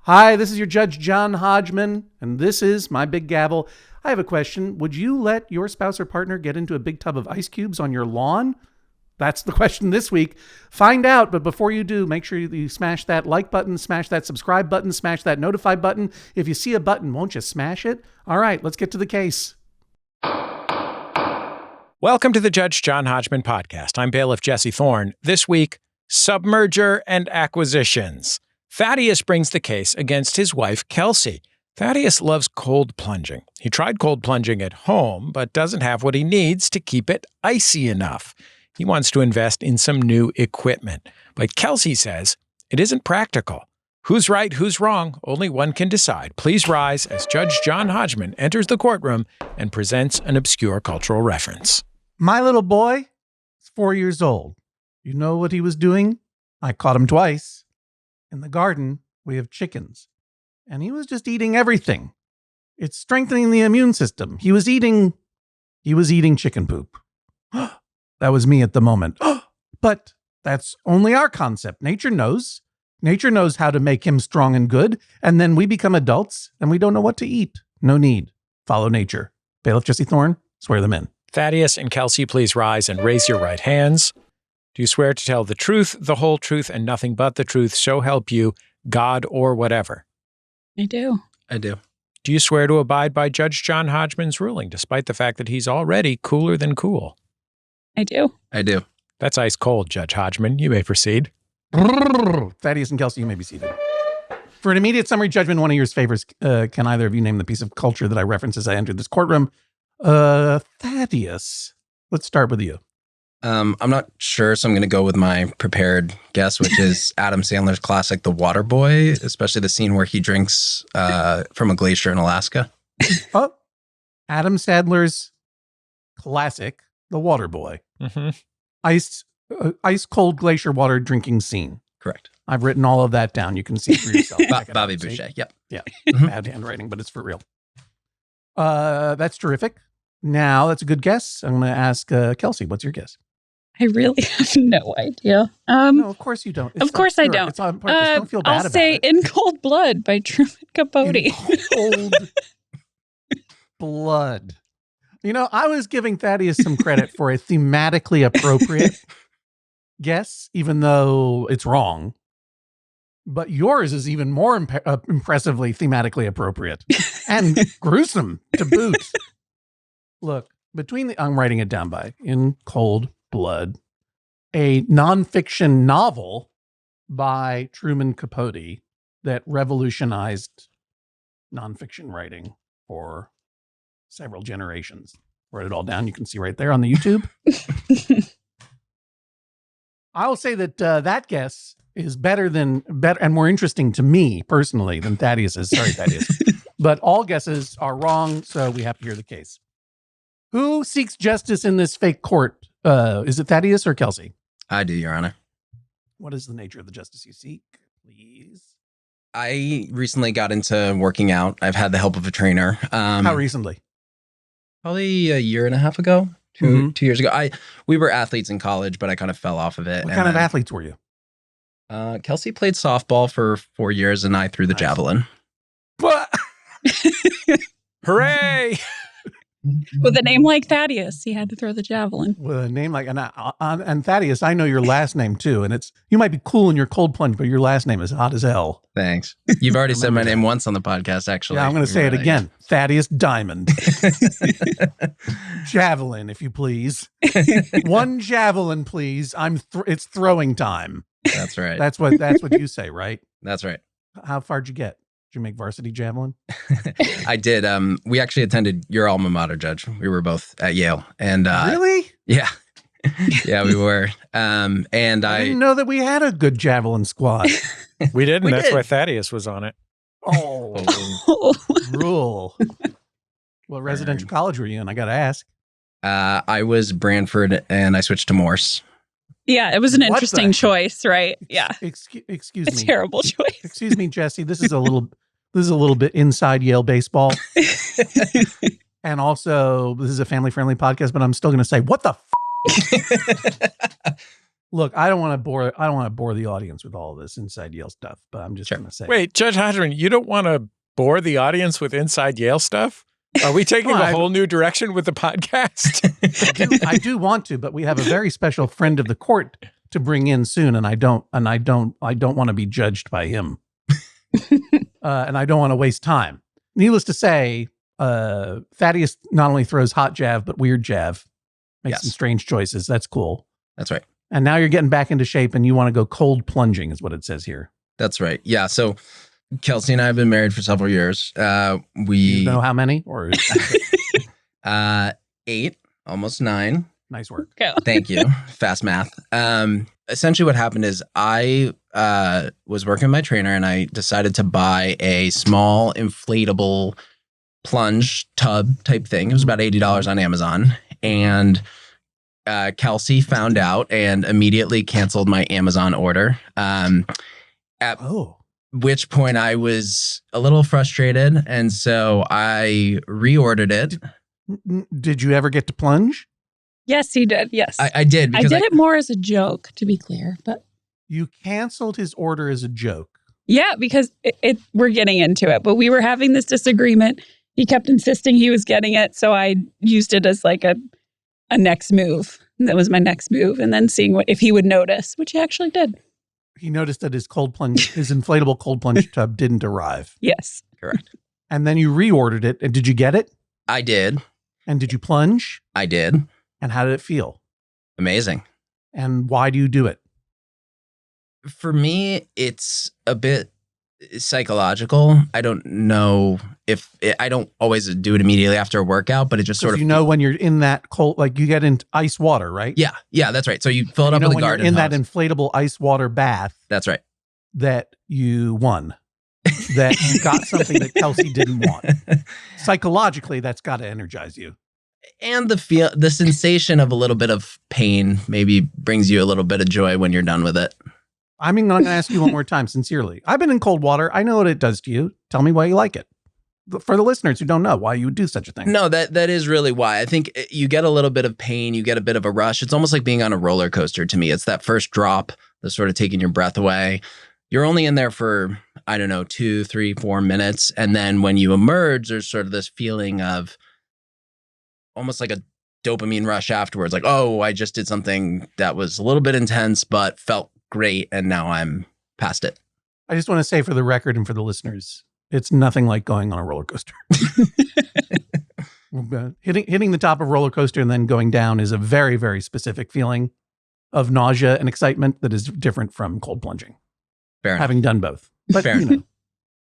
Hi, this is your Judge John Hodgman, and this is my big gavel. I have a question. Would you let your spouse or partner get into a big tub of ice cubes on your lawn? That's the question this week. Find out, but before you do, make sure you smash that like button, smash that subscribe button, smash that notify button. If you see a button, won't you smash it? All right, let's get to the case. Welcome to the Judge John Hodgman podcast. I'm bailiff Jesse Thorne. This week, Submerger and acquisitions. Thaddeus brings the case against his wife, Kelsey. Thaddeus loves cold plunging. He tried cold plunging at home, but doesn't have what he needs to keep it icy enough. He wants to invest in some new equipment. But Kelsey says it isn't practical. Who's right, who's wrong? Only one can decide. Please rise as Judge John Hodgman enters the courtroom and presents an obscure cultural reference. My little boy is 4 years old. You know what he was doing? I caught him twice. In the garden, we have chickens. And he was just eating everything. It's strengthening the immune system. He was eating chicken poop. That was me at the moment. But that's only our concept. Nature knows. Nature knows how to make him strong and good. And then we become adults and we don't know what to eat. No need. Follow nature. Bailiff Jesse Thorne, swear them in. Thaddeus and Kelsey, please rise and raise your right hands. Do you swear to tell the truth, the whole truth, and nothing but the truth, so help you, God or whatever? I do. I do. Do you swear to abide by Judge John Hodgman's ruling, despite the fact that he's already cooler than cool? I do. I do. That's ice cold, Judge Hodgman. You may proceed. Thaddeus and Kelsey, you may be seated. For an immediate summary judgment, one of your favors, can either of you name the piece of culture that I referenced as I entered this courtroom? Thaddeus, let's start with you. I'm not sure, so I'm going to go with my prepared guess, which is Adam Sandler's classic, The Water Boy, especially the scene where he drinks from a glacier in Alaska. Oh, Adam Sandler's classic, The Water Boy. Mm-hmm. Ice cold glacier water drinking scene. Correct. I've written all of that down. You can see for yourself. Bobby Boucher. Yep. Yeah. Bad handwriting, but it's for real. That's terrific. Now, that's a good guess. I'm going to ask Kelsey, what's your guess? I really have no idea. No, of course you don't. Of course I don't. It's on purpose. Don't feel bad I'll about say it. In Cold Blood by Truman Capote. In Cold Blood. You know, I was giving Thaddeus some credit for a thematically appropriate guess, even though it's wrong. But yours is even more impressively thematically appropriate and gruesome to boot. Look, I'm writing it down by In Cold Blood, a nonfiction novel by Truman Capote that revolutionized nonfiction writing for several generations. Wrote it all down. You can see right there on the YouTube. I will say that that guess is better and more interesting to me personally than Thaddeus's. Sorry, Thaddeus. But all guesses are wrong, so we have to hear the case. Who seeks justice in this fake court? Is it Thaddeus or Kelsey? I do, Your Honor. What is the nature of the justice you seek, please? I recently got into working out. I've had the help of a trainer. How recently? Probably a year and a half ago, 2 years ago. We were athletes in college, but I kind of fell off of it. What kind of athletes were you? Kelsey played softball for 4 years, and I threw the javelin. What? Hooray! With a name like Thaddeus, he had to throw the javelin. With a name like, and Thaddeus, I know your last name too, and you might be cool in your cold plunge, but your last name is hot as hell. Thanks. You've already said my name once on the podcast, actually. Yeah, I'm going to say it again. Thaddeus Diamond. Javelin, if you please. One javelin, please. It's throwing time. That's right. That's what you say, right? That's right. How far'd you get? Did you make varsity javelin? I did. We actually attended your alma mater, Judge. We were both at Yale. And really? Yeah. Yeah, we were. And I didn't know that we had a good javelin squad. We didn't. That's why Thaddeus was on it. Oh, rule. What residential college were you in? I got to ask. I was Branford, and I switched to Morse. Yeah, it was an interesting choice, right? Yeah. Excuse me. A terrible choice. Excuse me, Jesse. This is a little bit inside Yale baseball. And also, this is a family-friendly podcast, but I'm still going to say, what the Look, I don't want to bore the audience with all of this inside Yale stuff, but I'm just going to say. Wait, Judge Hodgman, you don't want to bore the audience with inside Yale stuff? Are we taking a whole new direction with the podcast? I do want to, but we have a very special friend of the court to bring in soon, and I don't want to be judged by him. And I don't want to waste time. Needless to say, Thaddeus not only throws hot jav, but weird jav. Makes some strange choices. That's cool. That's right. And now you're getting back into shape and you want to go cold plunging is what it says here. That's right. Yeah. So Kelsey and I have been married for several years. You know how many? Or 8, almost 9. Nice work. Go. Thank you. Fast math. Essentially what happened is I was working with my trainer and I decided to buy a small inflatable plunge tub type thing. It was about $80 on Amazon. And Kelsey found out and immediately canceled my Amazon order. At which point I was a little frustrated. And so I reordered it. Did you ever get to plunge? Yes, he did. Yes. I did. I did it more as a joke, to be clear. But you canceled his order as a joke. Yeah, because we're getting into it. But we were having this disagreement. He kept insisting he was getting it. So I used it as like a next move. That was my next move. And then seeing if he would notice, which he actually did. He noticed that his inflatable cold plunge tub didn't arrive. Yes. Correct. And then you reordered it. And did you get it? I did. And did you plunge? I did. And how did it feel? Amazing. And why do you do it? For me, it's a bit psychological. I don't know if I don't always do it immediately after a workout, but it just sort of, when you're in that cold, like you get in ice water, right? Yeah, that's right. So you fill it up with a garden in hose. that inflatable ice water bath. That's right. That you won. That you got something that Kelsey didn't want. Psychologically, that's got to energize you. And the sensation of a little bit of pain maybe brings you a little bit of joy when you're done with it. I'm going to ask you one more time, sincerely. I've been in cold water. I know what it does to you. Tell me why you like it. For the listeners who don't know why you would do such a thing. No, that is really why. I think you get a little bit of pain. You get a bit of a rush. It's almost like being on a roller coaster to me. It's that first drop that's sort of taking your breath away. You're only in there for, 2, 3, 4 minutes. And then when you emerge, there's sort of this feeling of almost like a dopamine rush afterwards. Like, oh, I just did something that was a little bit intense, but felt great. And now I'm past it. I just want to say for the record and for the listeners, it's nothing like going on a roller coaster. Hitting the top of a roller coaster and then going down is a very, very specific feeling of nausea and excitement that is different from cold plunging. Fair enough. Having done both. But, Fair enough.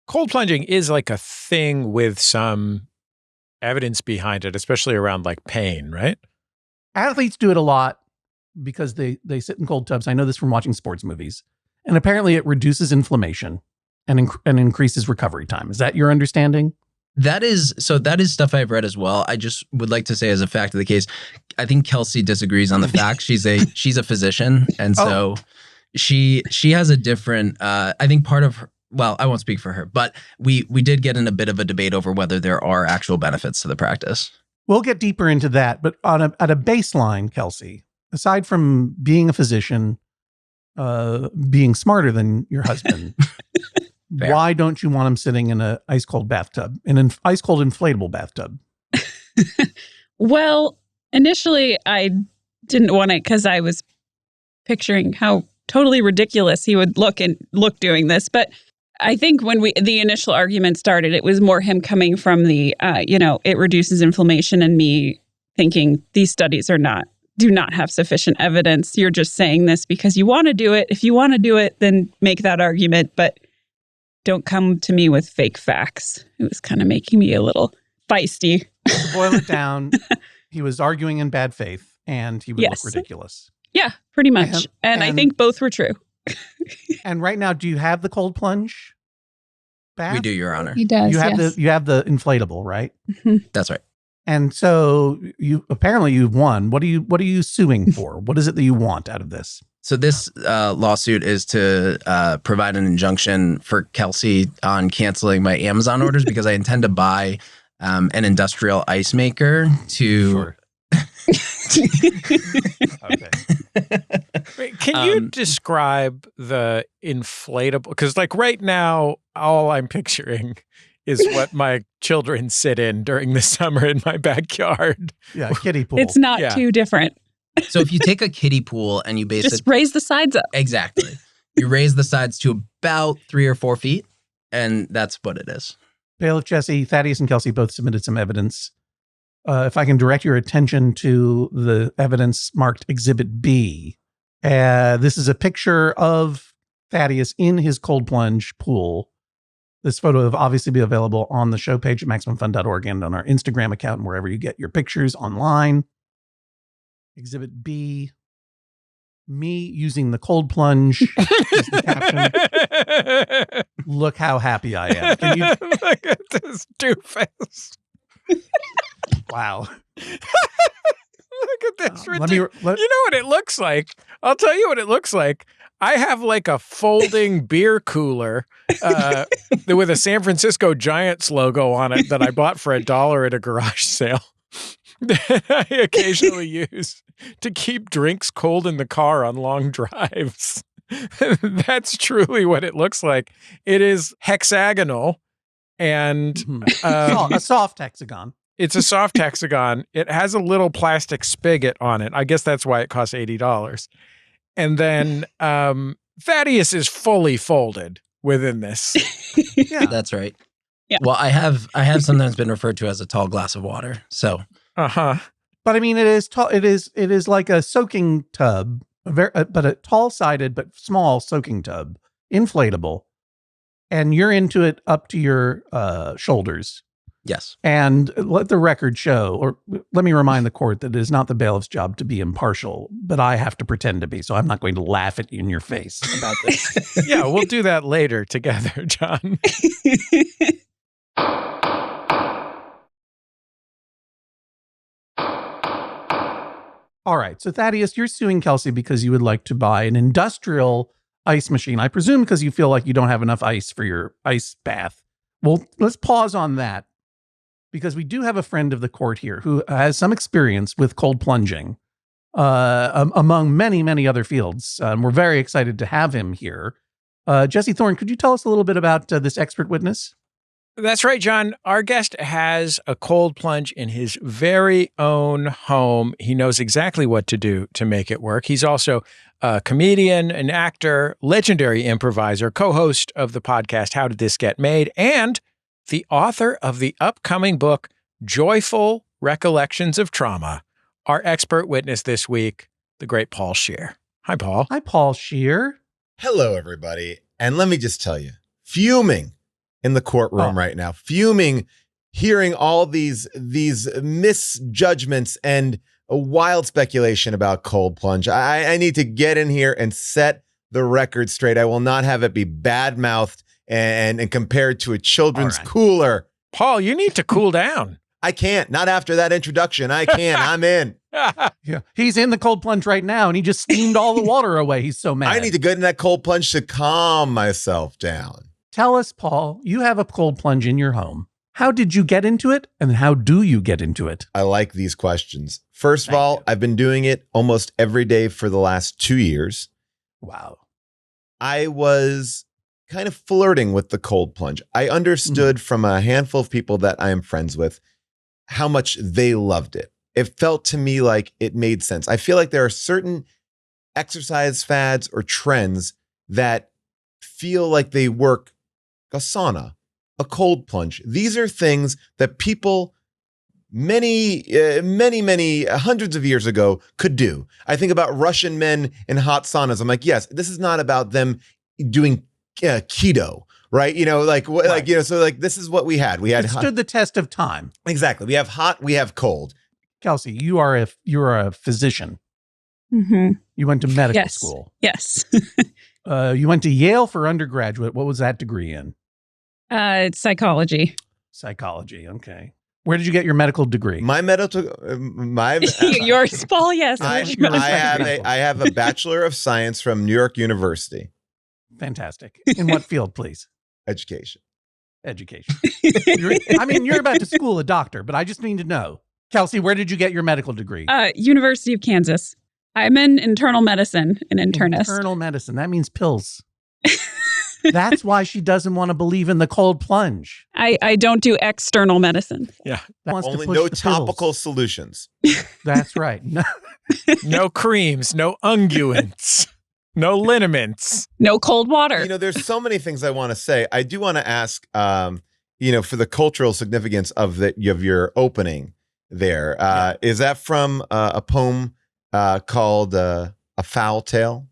Cold plunging is like a thing with some evidence behind it, especially around like pain, right? Athletes do it a lot because they sit in cold tubs. I know this from watching sports movies. And apparently it reduces inflammation and increases recovery time. Is that your understanding? That is stuff I've read as well. I just would like to say as a fact of the case, I think Kelsey disagrees on the fact. She's a physician. And so she has a different, I think part of her, well, I won't speak for her, but we did get in a bit of a debate over whether there are actual benefits to the practice. We'll get deeper into that. But at a baseline, Kelsey, aside from being a physician, being smarter than your husband, why don't you want him sitting in an ice cold bathtub, in an ice cold inflatable bathtub? Well, initially I didn't want it because I was picturing how totally ridiculous he would look doing this. But I think when the initial argument started, it was more him coming from the, it reduces inflammation, and me thinking these studies do not have sufficient evidence. You're just saying this because you want to do it. If you want to do it, then make that argument, but don't come to me with fake facts. It was kind of making me a little feisty. To boil it down, he was arguing in bad faith, and he would look ridiculous. Yeah, pretty much. And I think both were true. And right now, do you have the cold plunge bath? We do, Your Honor. He does. You have the inflatable, right? Mm-hmm. That's right. And so you've won. What are you suing for? What is it that you want out of this? So this lawsuit is to provide an injunction for Kelsey on canceling my Amazon orders because I intend to buy an industrial ice maker to. Sure. Okay. Wait, can you describe the inflatable? Because like right now, all I'm picturing is what my children sit in during the summer in my backyard. Yeah, kiddie pool. It's not too different. So if you take a kiddie pool and you Just raise the sides up. Exactly. You raise the sides to about 3 or 4 feet, and that's what it is. Bailiff Jesse, Thaddeus, and Kelsey both submitted some evidence. If I can direct your attention to the evidence marked Exhibit B. This is a picture of Thaddeus in his cold plunge pool. This photo will obviously be available on the show page at MaximumFun.org and on our Instagram account and wherever you get your pictures online. Exhibit B, me using the cold plunge is the caption. Look how happy I am. Can you look at this doofus? Wow. Look at this. You know what it looks like? I'll tell you what it looks like. I have like a folding beer cooler with a San Francisco Giants logo on it that I bought for $1 at a garage sale that I occasionally use to keep drinks cold in the car on long drives. That's truly what it looks like. It is hexagonal and a soft hexagon. It's a soft hexagon. It has a little plastic spigot on it. I guess that's why it costs $80. And then Thaddeus is fully folded within this. Yeah, that's right. Yeah. Well, I have sometimes been referred to as a tall glass of water. So, but I mean, it is tall. It is like a soaking tub, but a tall-sided but small soaking tub, inflatable, and you're into it up to your shoulders. Yes. And let the record show, or let me remind the court that it is not the bailiff's job to be impartial, but I have to pretend to be, so I'm not going to laugh at you in your face about this. Yeah, we'll do that later together, John. All right, so Thaddeus, you're suing Kelsey because you would like to buy an industrial ice machine. I presume because you feel like you don't have enough ice for your ice bath. Well, let's pause on that, because we do have a friend of the court here who has some experience with cold plunging, among many, many other fields. We're very excited to have him here. Jesse Thorne, could you tell us a little bit about this expert witness? That's right, John. Our guest has a cold plunge in his very own home. He knows exactly what to do to make it work. He's also a comedian, an actor, legendary improviser, co-host of the podcast How Did This Get Made, and the author of the upcoming book, Joyful Recollections of Trauma. Our expert witness this week, the great Paul Scheer. Hi, Paul. Hi, Paul Scheer. Hello, everybody. And let me just tell you, fuming in the courtroom right now, fuming, hearing all these misjudgments and a wild speculation about cold plunge. I need to get in here and set the record straight. I will not have it be bad-mouthed and compared to a children's cooler. Paul, you need to cool down. I can't. Not after that introduction. I can't. I'm in. Yeah, he's in the cold plunge right now, and he just steamed all the water away. He's so mad. I need to get in that cold plunge to calm myself down. Tell us, Paul, you have a cold plunge in your home. How did you get into it, and how do you get into it? I like these questions. First of all, I've been doing it almost every day for the last 2 years. Wow. I was kind of flirting with the cold plunge. I understood from a handful of people that I am friends with how much they loved it. It felt to me like it made sense. I feel like there are certain exercise fads or trends that feel like they work. A sauna, a cold plunge. These are things that people many hundreds of years ago could do. I think about Russian men in hot saunas. I'm like, yes, this is not about them doing keto, right? You know, like you know, so like this is what we had. We had it stood the test of time. Exactly. We have hot, we have cold. Kelsey, you are a physician. Mm-hmm. You went to medical school. Yes. You went to Yale for undergraduate. What was that degree in? It's psychology. Psychology. Okay. Where did you get your medical degree? My medical, Yours, Paul. Yes. I have a Bachelor of Science from New York University. Fantastic. In what field, please? Education. You're about to school a doctor, but I just need to know. Kelsey, where did you get your medical degree? University of Kansas. I'm in internal medicine, an internist. Internal medicine. That means pills. That's why she doesn't want to believe in the cold plunge. I don't do external medicine. Yeah. That wants to Only push no the topical pills. solutions. That's right. No. No creams, no unguents, no liniments. No cold water. You know, there's so many things I want to say. I do want to ask, you know, for the cultural significance of your opening there. Is that from a poem called A Foul Tale?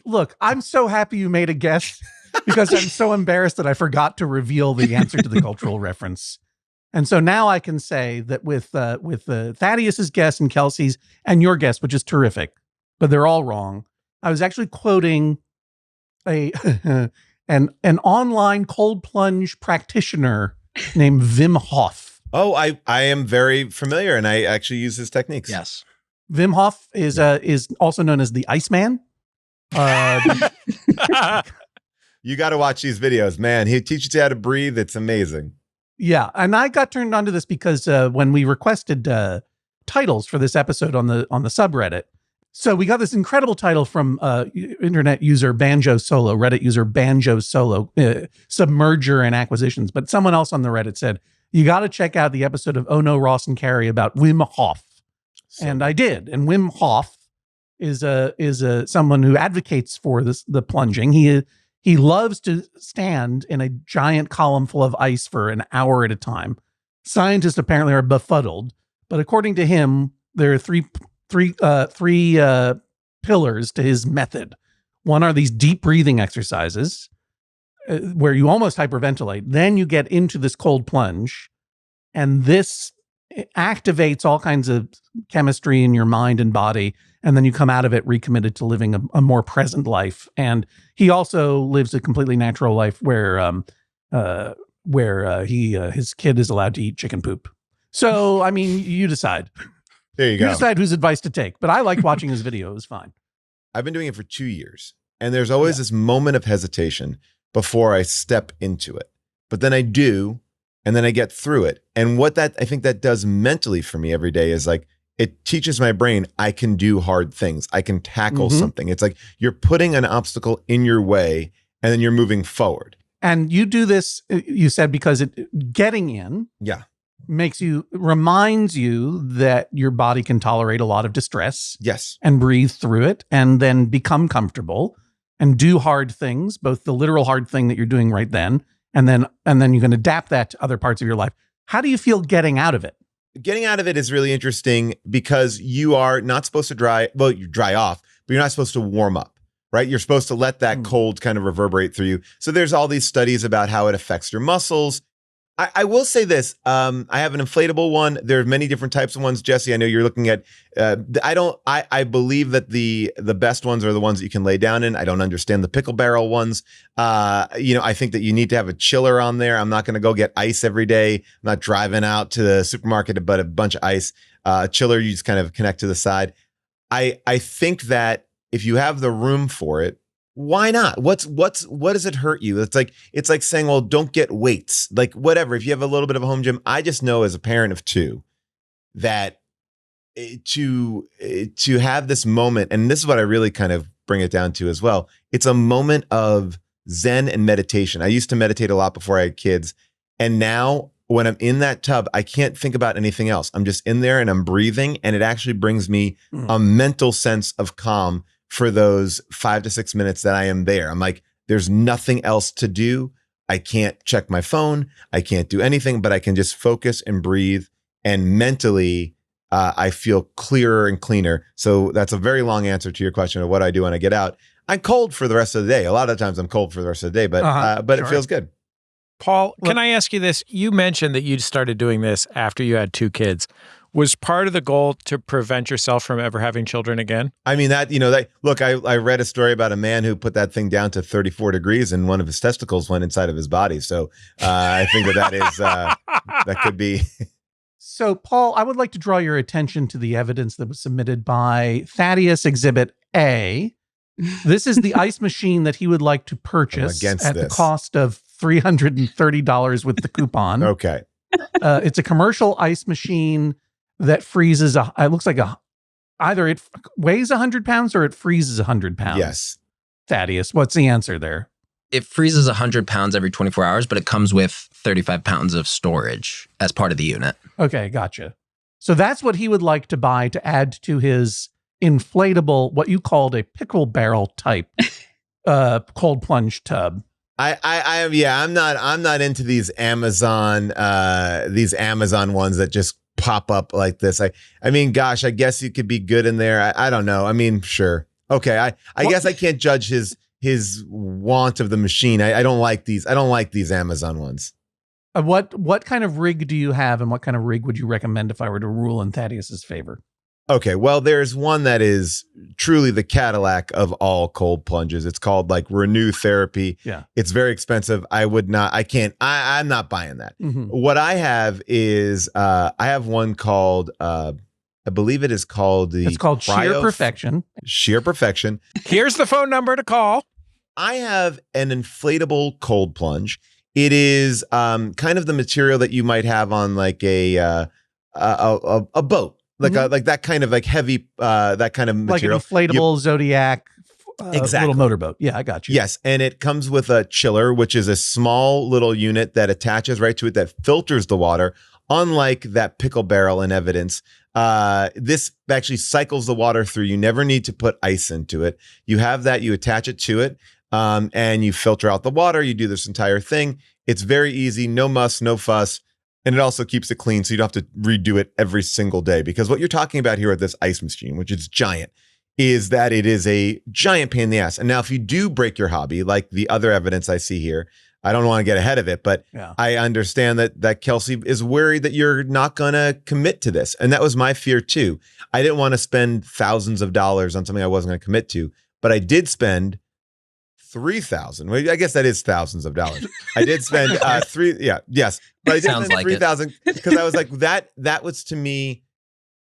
Look, I'm so happy you made a guess because I'm so embarrassed that I forgot to reveal the answer to the cultural reference. And so now I can say that with Thaddeus's guess and Kelsey's and your guess, which is terrific, but they're all wrong. I was actually quoting an online cold plunge practitioner named Wim Hof. Oh, I am very familiar, and I actually use his techniques. Yes. Wim Hof is also known as the Iceman. You got to watch these videos, man. He teaches you how to breathe. It's amazing. Yeah, and I got turned on to this because when we requested titles for this episode on the subreddit, so we got this incredible title from internet user Banjo Solo, Reddit user Banjo Solo, Submerger and Acquisitions. But someone else on the Reddit said, you got to check out the episode of Oh No, Ross and Carrie about Wim Hof. And I did. And Wim Hof is someone who advocates for the plunging. He loves to stand in a giant column full of ice for an hour at a time. Scientists apparently are befuddled, but according to him, there are three pillars to his method. One are these deep breathing exercises where you almost hyperventilate. Then you get into this cold plunge, and this activates all kinds of chemistry in your mind and body. And then you come out of it recommitted to living a more present life. And he also lives a completely natural life where his kid is allowed to eat chicken poop. So, I mean, you decide. There you go. You decide whose advice to take. But I liked watching his video. It was fine. I've been doing it for 2 years, and there's always this moment of hesitation before I step into it. But then I do, and then I get through it. And what I think that does mentally for me every day is like, it teaches my brain I can do hard things. I can tackle something. It's like you're putting an obstacle in your way and then you're moving forward. And you do this, you said, because getting in reminds you that your body can tolerate a lot of distress. Yes. And breathe through it and then become comfortable and do hard things, both the literal hard thing that you're doing right then, and then you can adapt that to other parts of your life. How do you feel getting out of it? Getting out of it is really interesting because you are not supposed to you dry off, but you're not supposed to warm up, right? You're supposed to let that cold kind of reverberate through you. So there's all these studies about how it affects your muscles. I will say this. I have an inflatable one. There are many different types of ones. Jesse, I know you're looking at, I believe that the best ones are the ones that you can lay down in. I don't understand the pickle barrel ones. I think that you need to have a chiller on there. I'm not going to go get ice every day. I'm not driving out to the supermarket to buy a bunch of ice. Chiller, you just kind of connect to the side. I think that if you have the room for it, why not? What does it hurt you? It's like saying, well, don't get weights. Like whatever. If you have a little bit of a home gym, I just know as a parent of two that to have this moment, and this is what I really kind of bring it down to as well. It's a moment of Zen and meditation. I used to meditate a lot before I had kids. And now when I'm in that tub, I can't think about anything else. I'm just in there and I'm breathing, and it actually brings me a mental sense of calm for those 5 to 6 minutes that I am there. I'm like, there's nothing else to do. I can't check my phone. I can't do anything, but I can just focus and breathe. And mentally, I feel clearer and cleaner. So that's a very long answer to your question of what I do when I get out. I'm cold for the rest of the day. A lot of times I'm cold for the rest of the day, but sure. It feels good. Paul, can I ask you this? You mentioned that you started doing this after you had 2 kids. Was part of the goal to prevent yourself from ever having children again? I mean, look, I read a story about a man who put that thing down to 34 degrees and one of his testicles went inside of his body. So I think that is, that could be. So, Paul, I would like to draw your attention to the evidence that was submitted by Thaddeus Exhibit A. This is the ice machine that he would like to purchase at the cost of $330 with the coupon. Okay. It's a commercial ice machine that freezes it looks like either it weighs 100 pounds or it freezes 100 pounds. Yes. Thaddeus, what's the answer there? It freezes 100 pounds every 24 hours, but it comes with 35 pounds of storage as part of the unit. Okay, gotcha. So that's what he would like to buy to add to his inflatable, what you called a pickle barrel type cold plunge tub. I'm not into these Amazon ones that just pop up like this. I mean, gosh, I guess you could be good in there. I don't know. I mean, sure. Okay. I guess I can't judge his want of the machine. I don't like these. I don't like these Amazon ones. What kind of rig do you have, and what kind of rig would you recommend if I were to rule in Thaddeus's favor? Okay, well, there's one that is truly the Cadillac of all cold plunges. It's called like Renew Therapy. Yeah. It's very expensive. I'm not buying that. Mm-hmm. What I have is, I have one called, I believe it is called It's called Scheer Perfection. Scheer Perfection. Here's the phone number to call. I have an inflatable cold plunge. It is kind of the material that you might have on like a boat. Like like that kind of like heavy that kind of material, like an inflatable Zodiac, exactly. Little motorboat. Yeah, I got you. Yes, and it comes with a chiller, which is a small little unit that attaches right to it that filters the water. Unlike that pickle barrel in evidence, this actually cycles the water through. You never need to put ice into it. You have that, you attach it to it, and you filter out the water. You do this entire thing. It's very easy, no muss, no fuss. And it also keeps it clean, so you don't have to redo it every single day. Because what you're talking about here with this ice machine, which is giant, is that it is a giant pain in the ass. And now if you do break your hobby, like the other evidence I see here, I don't want to get ahead of it, but yeah. I understand that Kelsey is worried that you're not going to commit to this. And that was my fear too. I didn't want to spend thousands of dollars on something I wasn't going to commit to, but I did spend $3,000. Well, I guess that is thousands of dollars. I did spend yes. But I did spend $3,000 because I was like, that was to me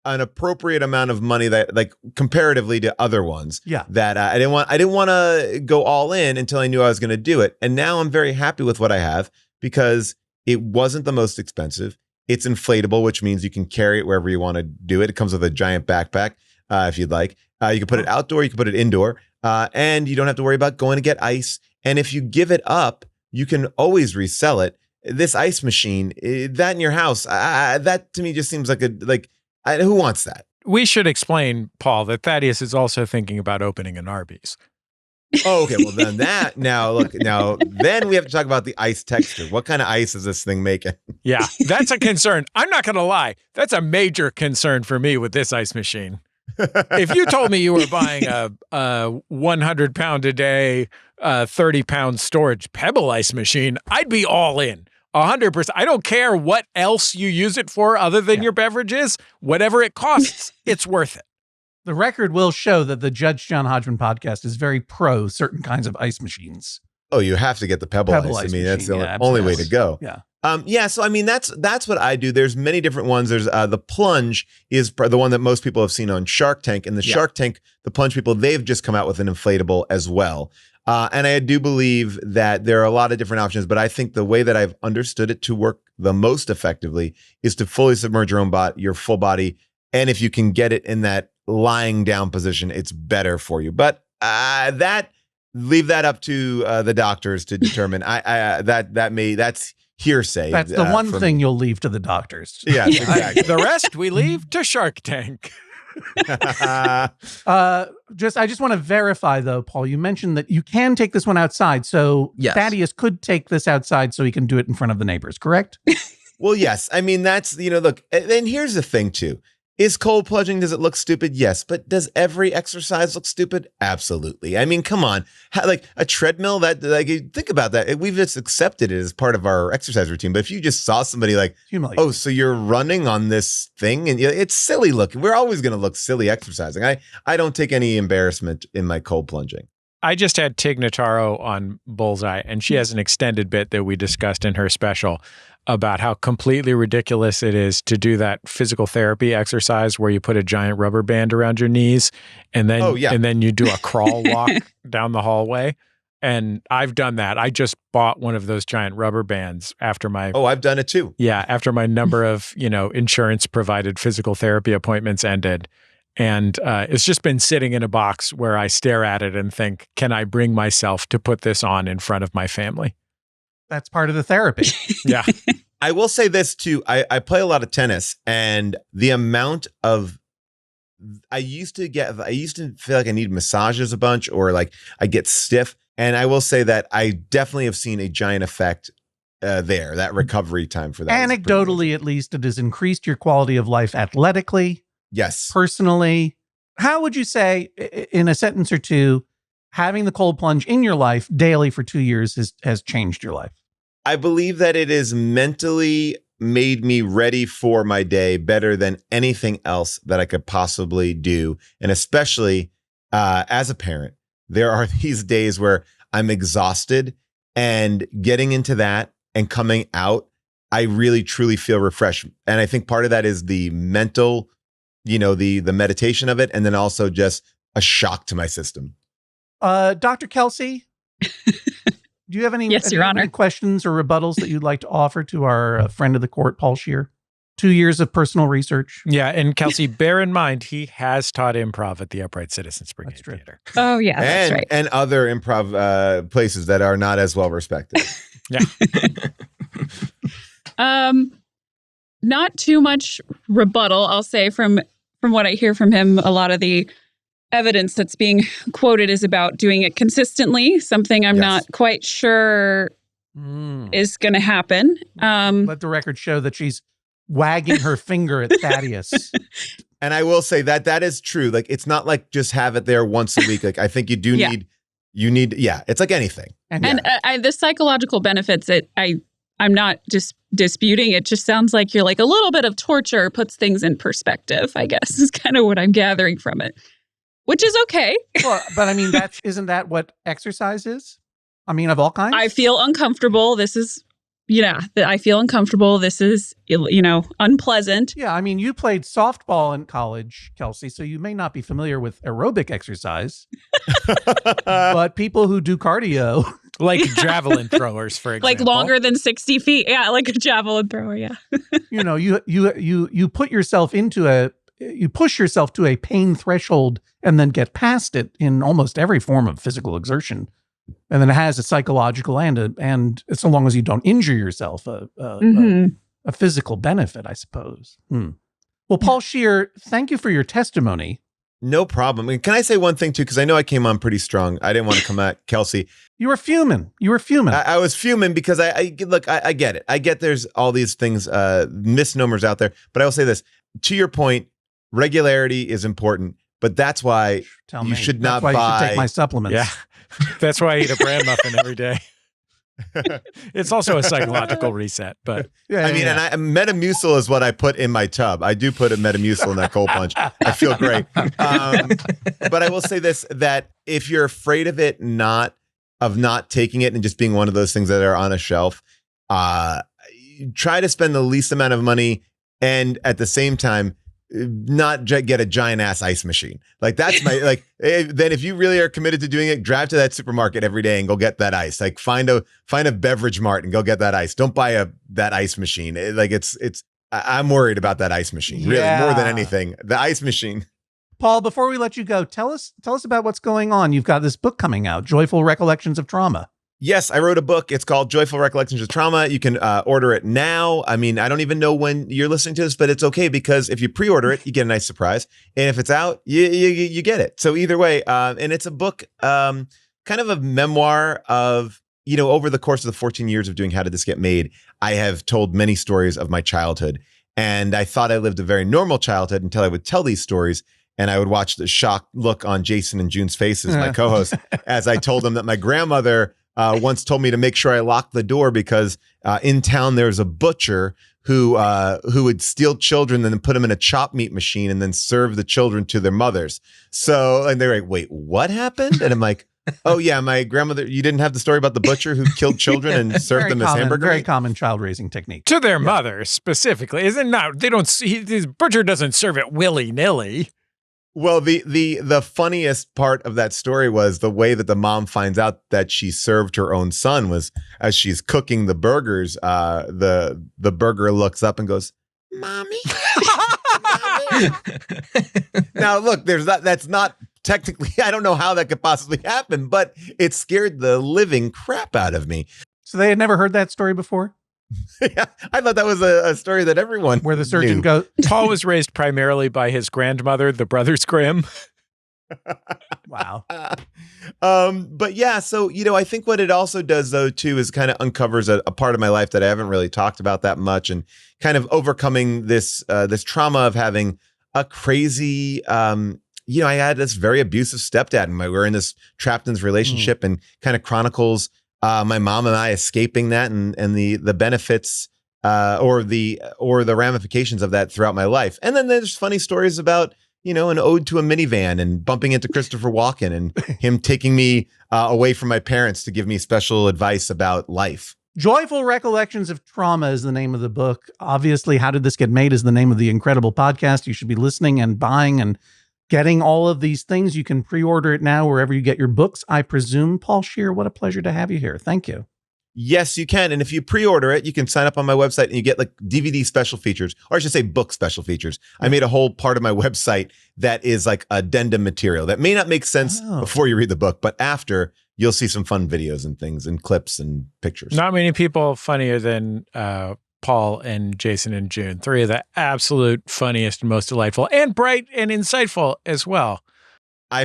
an appropriate amount of money that, like, comparatively to other ones. Yeah. That I didn't want to go all in until I knew I was going to do it. And now I'm very happy with what I have because it wasn't the most expensive. It's inflatable, which means you can carry it wherever you want to do it. It comes with a giant backpack, if you'd like. You can put it outdoor, you can put it indoor. And you don't have to worry about going to get ice. And if you give it up, you can always resell it. This ice machine, that in your house, that to me just seems like who wants that? We should explain, Paul, that Thaddeus is also thinking about opening an Arby's. Oh, okay. Well, then then we have to talk about the ice texture. What kind of ice is this thing making? Yeah, that's a concern. I'm not going to lie. That's a major concern for me with this ice machine. If you told me you were buying a 100-pound a day, 30-pound storage Pebble ice machine, I'd be all in. 100%. I don't care what else you use it for other than your beverages. Whatever it costs, it's worth it. The record will show that the Judge John Hodgman podcast is very pro certain kinds of ice machines. Oh, you have to get the Pebble ice. I mean, that's the only way to go. Yeah. So I mean, that's what I do. There's many different ones. There's the plunge is the one that most people have seen on Shark Tank, and the Shark Tank, the plunge people, they've just come out with an inflatable as well. And I do believe that there are a lot of different options, but I think the way that I've understood it to work the most effectively is to fully submerge your full body, and if you can get it in that lying down position, it's better for you. But leave that up to the doctors to determine. That's hearsay. That's the one thing you'll leave to the doctors. Yes, exactly. The rest we leave to Shark Tank. I just want to verify though, Paul, you mentioned that you can take this one outside. So yes. Thaddeus could take this outside so he can do it in front of the neighbors, correct? Well, yes. I mean, that's, look, and here's the thing too. Is cold plunging, does it look stupid? Yes. But does every exercise look stupid? Absolutely. I mean, come on. Like a treadmill, think about that. We've just accepted it as part of our exercise routine. But if you just saw somebody like, oh, so you're running on this thing, and it's silly looking. We're always going to look silly exercising. I don't take any embarrassment in my cold plunging. I just had Tig Notaro on Bullseye, and she has an extended bit that we discussed in her special about how completely ridiculous it is to do that physical therapy exercise where you put a giant rubber band around your knees and then you do a crawl walk down the hallway. And I've done that. I just bought one of those giant rubber bands after my... Oh, I've done it too. Yeah, after my number of, insurance provided physical therapy appointments ended. And it's just been sitting in a box where I stare at it and think, can I bring myself to put this on in front of my family? That's part of the therapy. Yeah. I will say this too. I play a lot of tennis, and the amount of I used to feel like I need massages a bunch, or like I get stiff. And I will say that I definitely have seen a giant effect there. That recovery time for that. Anecdotally, at least, it has increased your quality of life athletically. Yes. Personally. How would you say, in a sentence or two, having the cold plunge in your life daily for 2 years has changed your life? I believe that it has mentally made me ready for my day better than anything else that I could possibly do. And especially as a parent, there are these days where I'm exhausted, and getting into that and coming out, I really truly feel refreshed. And I think part of that is the mental, the meditation of it, and then also just a shock to my system. Dr. Kelsey, do you have any, Yes, Your Honor. any questions or rebuttals that you'd like to offer to our friend of the court, Paul Scheer? 2 years of personal research. Yeah, and Kelsey, bear in mind, he has taught improv at the Upright Citizens Brigade That's true. Theater. Oh, yeah, that's right. And other improv places that are not as well respected. Yeah. Not too much rebuttal, I'll say, from what I hear from him. A lot of the evidence that's being quoted is about doing it consistently, something I'm not quite sure is going to happen. Let the record show that she's wagging her finger at Thaddeus. And I will say that is true. Like, it's not like just have it there once a week. Like, I think you do need, it's like anything. And the psychological benefits, I'm not just disputing. It just sounds like you're like a little bit of torture puts things in perspective, I guess, is kind of what I'm gathering from it, which is okay. Well, but I mean, isn't that what exercise is? I mean, of all kinds? I feel uncomfortable. This is, I feel uncomfortable. This is, unpleasant. Yeah, I mean, you played softball in college, Kelsey, so you may not be familiar with aerobic exercise. But people who do cardio... Like javelin throwers, for example. Like longer than 60 feet. Yeah, like a javelin thrower, yeah. You put yourself you push yourself to a pain threshold and then get past it in almost every form of physical exertion. And then it has a psychological and so long as you don't injure yourself, a physical benefit, I suppose. Well, Paul Scheer, thank you for your testimony. No problem. And can I say one thing too? Because I know I came on pretty strong. I didn't want to come at Kelsey. You were fuming. I was fuming because I get it. I get there's all these things, misnomers out there. But I will say this, to your point, regularity is important. But that's why you should not buy. You should take my supplements. Yeah, that's why I eat a bran muffin every day. It's also a psychological reset, but and Metamucil is what I put in my tub. I do put a Metamucil in that cold plunge. I feel great. But I will say this, that if you're afraid of it, not taking it and just being one of those things that are on a shelf, try to spend the least amount of money, and at the same time, not get a giant ass ice machine. Like that's my then if you really are committed to doing it, drive to that supermarket every day and go get that ice. Like find a beverage mart and go get that ice. Don't buy that ice machine. I'm worried about that ice machine really more than anything. The ice machine. Paul, before we let you go, tell us about what's going on. You've got this book coming out, Joyful Recollections of Trauma. Yes, I wrote a book. It's called Joyful Recollections of Trauma. You can order it now. I mean, I don't even know when you're listening to this, but it's okay because if you pre-order it, you get a nice surprise. And if it's out, you get it. So either way, and it's a book, kind of a memoir of, over the course of the 14 years of doing How Did This Get Made, I have told many stories of my childhood. And I thought I lived a very normal childhood until I would tell these stories. And I would watch the shocked look on Jason and June's faces, my co-hosts, as I told them that my grandmother once told me to make sure I locked the door because in town there's a butcher who would steal children and then put them in a chop meat machine and then serve the children to their mothers. So, and they're like, wait, what happened? And I'm like, oh yeah, my grandmother, you didn't have the story about the butcher who killed children and served them as hamburger Very meat? common child raising technique. To their mothers specifically. Isn't not, they don't see, the butcher doesn't serve it willy-nilly. Well, the funniest part of that story was the way that the mom finds out that she served her own son was as she's cooking the burgers. The burger looks up and goes, "Mommy, Mommy." Now, look, that's not technically, I don't know how that could possibly happen, but it scared the living crap out of me. So they had never heard that story before? Yeah, I thought that was a story that everyone Where the surgeon knew. goes, Paul was raised primarily by his grandmother, the Brothers Grimm. wow. But yeah, so, I think what it also does though, too, is kind of uncovers a part of my life that I haven't really talked about that much, and kind of overcoming this trauma of having a crazy, I had this very abusive stepdad, and we were in this trapped in this relationship, and kind of chronicles my mom and I escaping that, and the benefits or the ramifications of that throughout my life. And then there's funny stories about, an ode to a minivan and bumping into Christopher Walken and him taking me away from my parents to give me special advice about life. Joyful Recollections of Trauma is the name of the book. Obviously, How Did This Get Made is the name of the incredible podcast. You should be listening and buying and getting all of these things. You can pre-order it now wherever you get your books, I presume. Paul Scheer, what a pleasure to have you here. Thank you. Yes, you can. And if you pre-order it, you can sign up on my website and you get like DVD special features, or I should say book special features. I made a whole part of my website that is like addendum material that may not make sense before you read the book, but after, you'll see some fun videos and things and clips and pictures. Not many people funnier than Paul and Jason and June. Three of the absolute funniest and most delightful and bright and insightful as well. I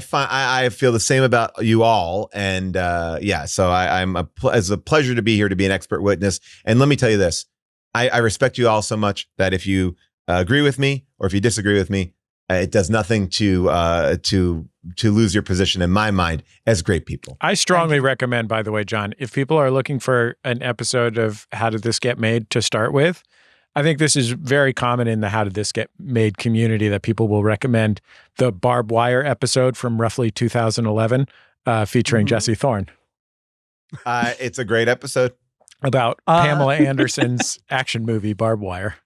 feel the same about you all. And so it's a pleasure to be here to be an expert witness. And let me tell you this, I respect you all so much that if you agree with me or if you disagree with me, it does nothing to lose your position in my mind as great people. I strongly recommend, by the way, John, if people are looking for an episode of How Did This Get Made to start with, I think this is very common in the How Did This Get Made community that people will recommend the barbed wire episode from roughly 2011 featuring Jesse Thorne. It's a great episode. About Pamela Anderson's action movie, Barbed Wire.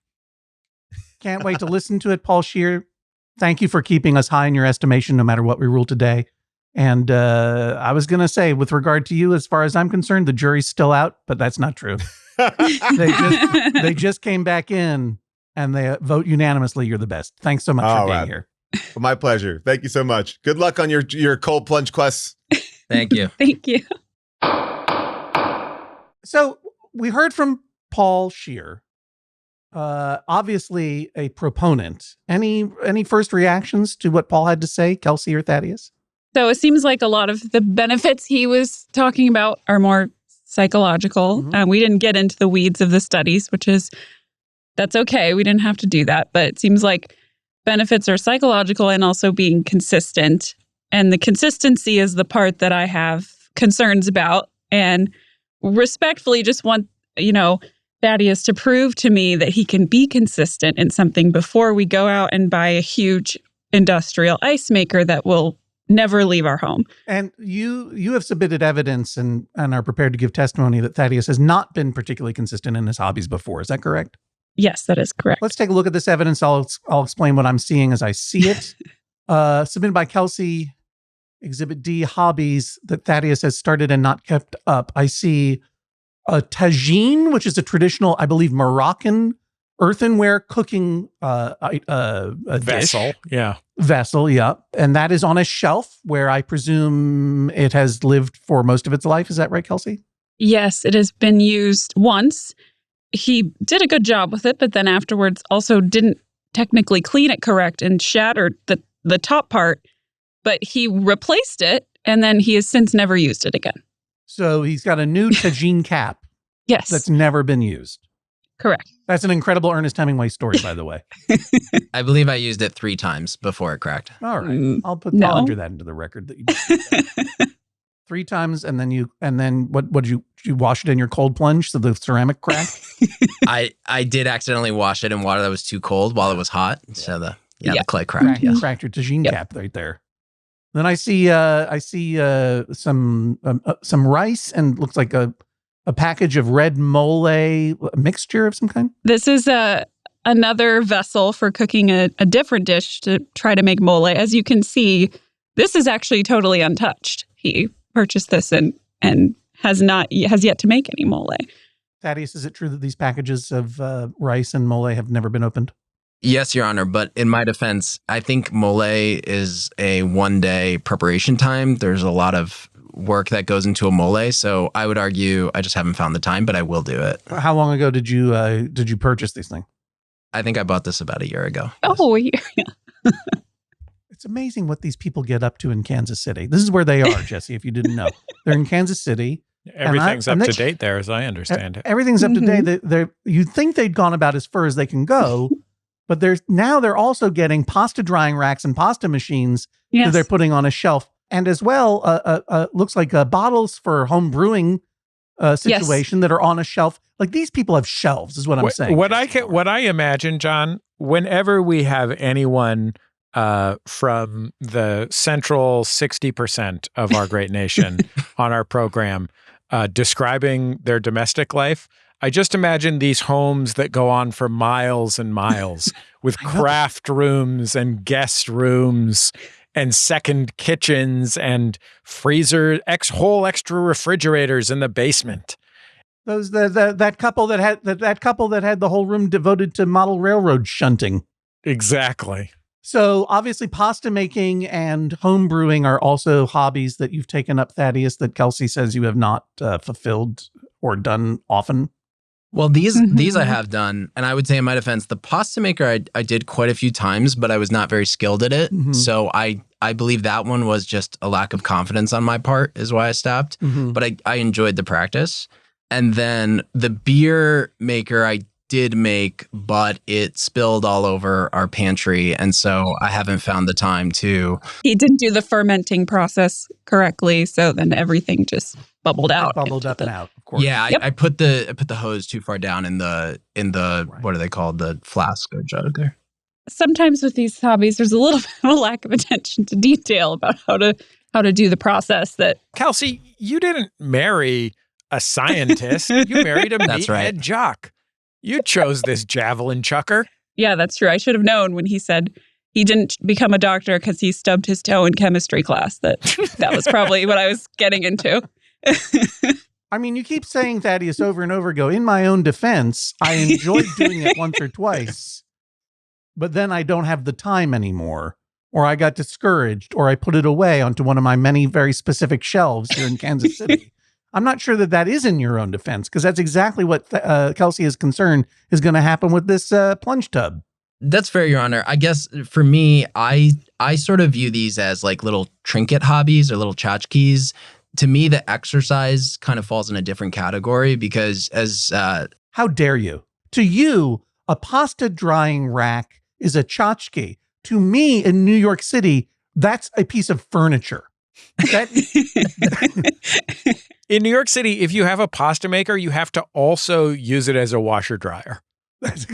Can't wait to listen to it, Paul Scheer. Thank you for keeping us high in your estimation, no matter what we rule today. And I was going to say, with regard to you, as far as I'm concerned, the jury's still out, but that's not true. They just came back in and they vote unanimously. You're the best. Thanks so much for being here. My pleasure. Thank you so much. Good luck on your cold plunge quests. Thank you. Thank you. So we heard from Paul Scheer, obviously a proponent. Any first reactions to what Paul had to say, Kelsey or Thaddeus? So it seems like a lot of the benefits he was talking about are more psychological. Mm-hmm. We didn't get into the weeds of the studies, that's okay. We didn't have to do that. But it seems like benefits are psychological and also being consistent. And the consistency is the part that I have concerns about. And respectfully just want, Thaddeus to prove to me that he can be consistent in something before we go out and buy a huge industrial ice maker that will never leave our home. And you have submitted evidence and are prepared to give testimony that Thaddeus has not been particularly consistent in his hobbies before. Is that correct? Yes, that is correct. Let's take a look at this evidence. I'll explain what I'm seeing as I see it. Submitted by Kelsey, Exhibit D, hobbies that Thaddeus has started and not kept up. I see a tagine, which is a traditional, I believe, Moroccan earthenware cooking Vessel. dish. Yeah. Vessel, yeah. And that is on a shelf where I presume it has lived for most of its life. Is that right, Kelsey? Yes, it has been used once. He did a good job with it, but then afterwards also didn't technically clean it correct and shattered the top part. But he replaced it, and then he has since never used it again. So he's got a new tagine cap Yes, that's never been used. correct. That's an incredible Ernest Hemingway story, by the way. I believe I used it 3 times before it cracked. All right. I'll No. enter that into the record that you did that. 3 times, and then what did you wash it in your cold plunge so the ceramic cracked? I did accidentally wash it in water that was too cold while it was hot. So the clay cracked. Cracked your tagine cap right there. Then I see some rice and looks like a package of red mole mixture of some kind. This is another vessel for cooking a different dish to try to make mole. As you can see, this is actually totally untouched. He purchased this and has yet to make any mole. Thaddeus, is it true that these packages of rice and mole have never been opened? Yes, Your Honor. But in my defense, I think mole is a 1-day preparation time. There's a lot of work that goes into a mole. So I would argue I just haven't found the time, but I will do it. How long ago did you purchase these things? I think I bought this about a year ago. Oh, yeah. It's amazing what these people get up to in Kansas City. This is where they are, Jesse, if you didn't know. They're in Kansas City. Everything's up to date there, as I understand it. Everything's up to date. You'd think they'd gone about as far as they can go, but they're also getting pasta drying racks and pasta machines that they're putting on a shelf. And as well, looks like bottles for home brewing situation that are on a shelf. Like, these people have shelves, is what I'm saying. What I imagine, John, whenever we have anyone from the central 60% of our great nation on our program describing their domestic life, I just imagine these homes that go on for miles and miles with craft rooms and guest rooms and second kitchens and freezer, whole extra refrigerators in the basement. That couple that had the whole room devoted to model railroad shunting. Exactly. So obviously pasta making and home brewing are also hobbies that you've taken up, Thaddeus, that Kelsey says you have not fulfilled or done often. Well, these I have done, and I would say in my defense, the pasta maker I did quite a few times, but I was not very skilled at it. So I believe that one was just a lack of confidence on my part is why I stopped. But I enjoyed the practice. And then the beer maker I did make, but it spilled all over our pantry. And so I haven't found the time to. He didn't do the fermenting process correctly. So then everything just bubbled out. Bubbled up and out, of course. Yeah, I put the hose too far down in the what are they called? The flask or jug there. Sometimes with these hobbies, there's a little bit of a lack of attention to detail about how to do the process. That Kelsey, you didn't marry a scientist. You married a meathead jock. You chose this javelin chucker. Yeah, that's true. I should have known when he said he didn't become a doctor because he stubbed his toe in chemistry class. That was probably what I was getting into. I mean, you keep saying, Thaddeus, over and over ago, in my own defense, I enjoyed doing it once or twice, but then I don't have the time anymore, or I got discouraged, or I put it away onto one of my many very specific shelves here in Kansas City. I'm not sure that is in your own defense, because that's exactly what Kelsey is concerned is going to happen with this plunge tub. That's fair, Your Honor. I guess for me, I sort of view these as like little trinket hobbies or little tchotchkes. To me, the exercise kind of falls in a different category because How dare you? To you, a pasta drying rack is a tchotchke. To me, in New York City, that's a piece of furniture. In New York City, if you have a pasta maker, you have to also use it as a washer dryer. That's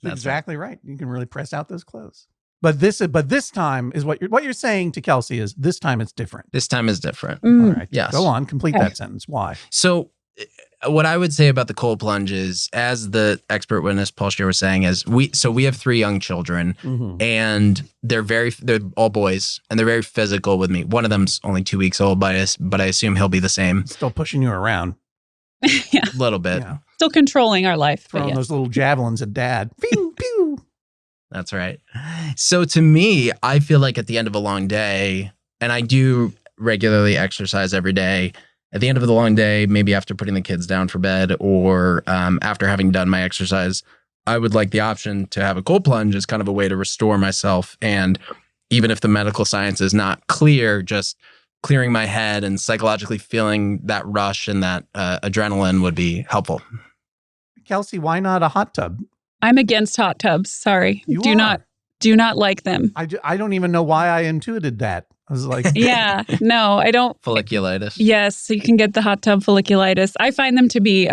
exactly right. You can really press out those clothes. But this time is what you're saying to Kelsey is this time it's different. This time is different. All right. Yes. Go on. Complete that sentence. Why? So what I would say about the cold plunge is, as the expert witness Paul Scheer was saying, is we have 3 young children and they're all boys and they're very physical with me. One of them's only 2 weeks old, but I assume he'll be the same. Still pushing you around. Yeah. A little bit. Yeah. Still controlling our life. Throwing those little javelins at dad. Pew, pew. That's right. So to me, I feel like at the end of a long day, and I do regularly exercise every day, at the end of the long day, maybe after putting the kids down for bed or after having done my exercise, I would like the option to have a cold plunge as kind of a way to restore myself. And even if the medical science is not clear, just clearing my head and psychologically feeling that rush and that adrenaline would be helpful. Kelsey, why not a hot tub? I'm against hot tubs. Sorry. Do not like them. I don't even know why I intuited that. I was like, yeah, no, I don't. Folliculitis. Yes, you can get the hot tub folliculitis. I find them to be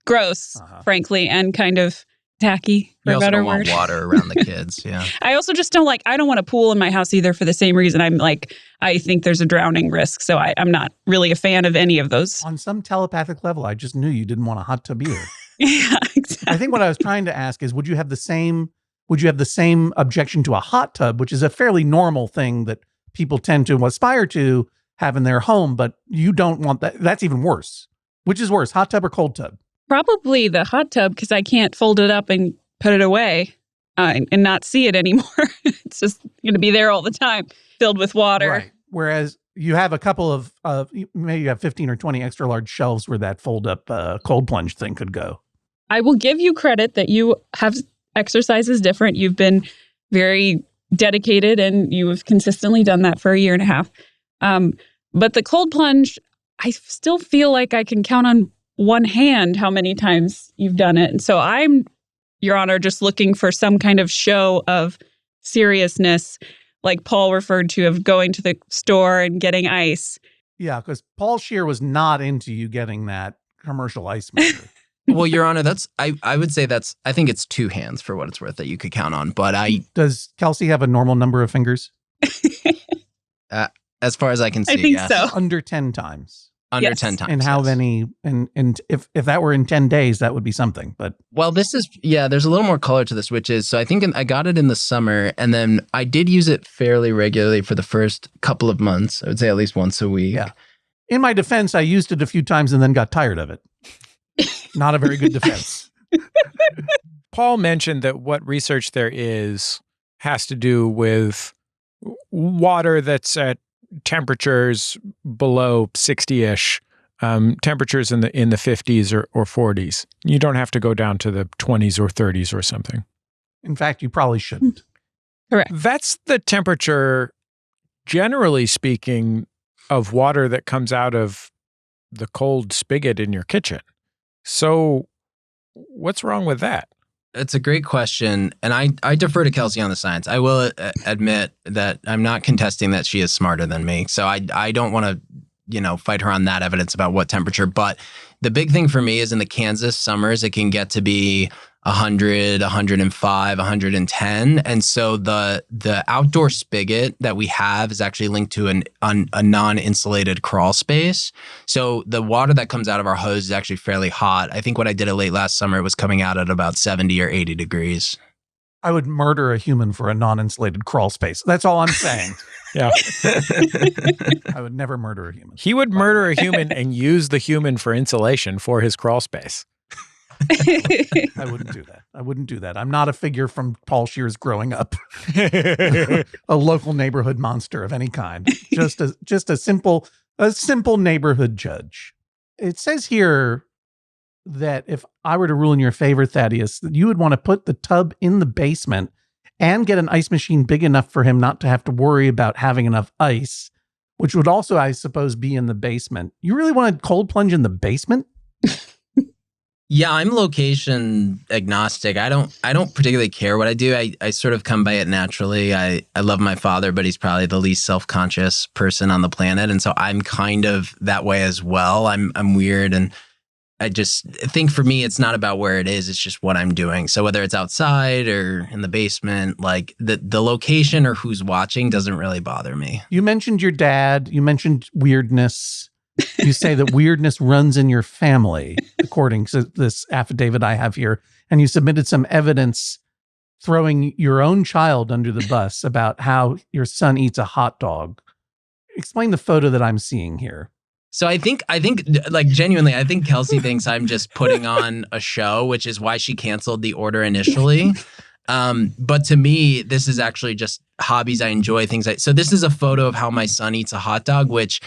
gross, frankly, and kind of tacky, for You a also better don't word. want water around the kids. Yeah. I also just don't want a pool in my house either for the same reason. I think there's a drowning risk. So I'm not really a fan of any of those. On some telepathic level, I just knew you didn't want a hot tub either. Yeah, exactly. I think what I was trying to ask is, would you have the same objection to a hot tub, which is a fairly normal thing that people tend to aspire to have in their home, but you don't want that. That's even worse. Which is worse, hot tub or cold tub? Probably the hot tub, because I can't fold it up and put it away and not see it anymore. It's just going to be there all the time, filled with water. Right. Whereas you have a couple of maybe you have 15 or 20 extra large shelves where that fold up cold plunge thing could go. I will give you credit that you have exercises different. You've been very dedicated and you have consistently done that for a year and a half. But the cold plunge, I still feel like I can count on one hand how many times you've done it. And so I'm, Your Honor, just looking for some kind of show of seriousness, like Paul referred to, of going to the store and getting ice. Yeah, because Paul Scheer was not into you getting that commercial ice maker. Well, Your Honor, I would say I think it's two hands for what it's worth that you could count on. But Does Kelsey have a normal number of fingers? As far as I can see, I think yes. so. Under 10 times. Under Yes. 10 times. And how yes. many, and if that were in 10 days, that would be something. But Well, there's a little more color to this, which is, so I think I got it in the summer, and then I did use it fairly regularly for the first couple of months. I would say at least once a week. Yeah. In my defense, I used it a few times and then got tired of it. Not a very good defense. Paul mentioned that what research there is has to do with water that's at temperatures below 60-ish, temperatures in the 50s or 40s. You don't have to go down to the 20s or 30s or something. In fact, you probably shouldn't. Correct. That's the temperature, generally speaking, of water that comes out of the cold spigot in your kitchen. So what's wrong with that? It's a great question, and I defer to Kelsey on the science. I will admit that I'm not contesting that she is smarter than me, so I don't want to fight her on that evidence about what temperature. But the big thing for me is in the Kansas summers, it can get to be 100, 105, 110, and so the outdoor spigot that we have is actually linked to a non-insulated crawl space. So the water that comes out of our hose is actually fairly hot. I think when I did it late last summer, it was coming out at about 70 or 80 degrees. I would murder a human for a non-insulated crawl space. That's all I'm saying. Yeah. I would never murder a human. He would murder a human and use the human for insulation for his crawl space. I wouldn't do that. I'm not a figure from Paul Scheer's growing up. A local neighborhood monster of any kind. Just a simple neighborhood judge. It says here that if I were to rule in your favor, Thaddeus, that you would want to put the tub in the basement and get an ice machine big enough for him not to have to worry about having enough ice, which would also, I suppose, be in the basement. You really want to cold plunge in the basement? Yeah, I'm location agnostic. I don't particularly care what I do. I sort of come by it naturally. I love my father, but he's probably the least self-conscious person on the planet. And so I'm kind of that way as well. I'm weird. And I just think for me, it's not about where it is. It's just what I'm doing. So whether it's outside or in the basement, like the location or who's watching doesn't really bother me. You mentioned your dad. You mentioned weirdness. You say that weirdness runs in your family, according to this affidavit I have here. And you submitted some evidence throwing your own child under the bus about how your son eats a hot dog. Explain the photo that I'm seeing here. So I think like genuinely, I think Kelsey thinks I'm just putting on a show, which is why she canceled the order initially. But to me, this is actually just hobbies I enjoy, so this is a photo of how my son eats a hot dog, which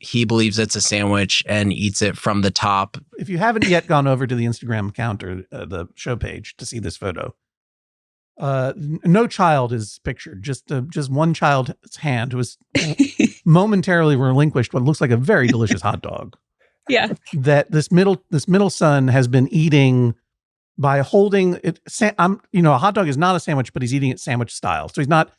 he believes it's a sandwich and eats it from the top. If you haven't yet gone over to the Instagram account or the show page to see this photo, no child is pictured, just one child's hand who was momentarily relinquished what looks like a very delicious hot dog. Yeah. That this middle son has been eating by holding it. A hot dog is not a sandwich, but he's eating it sandwich style. So he's not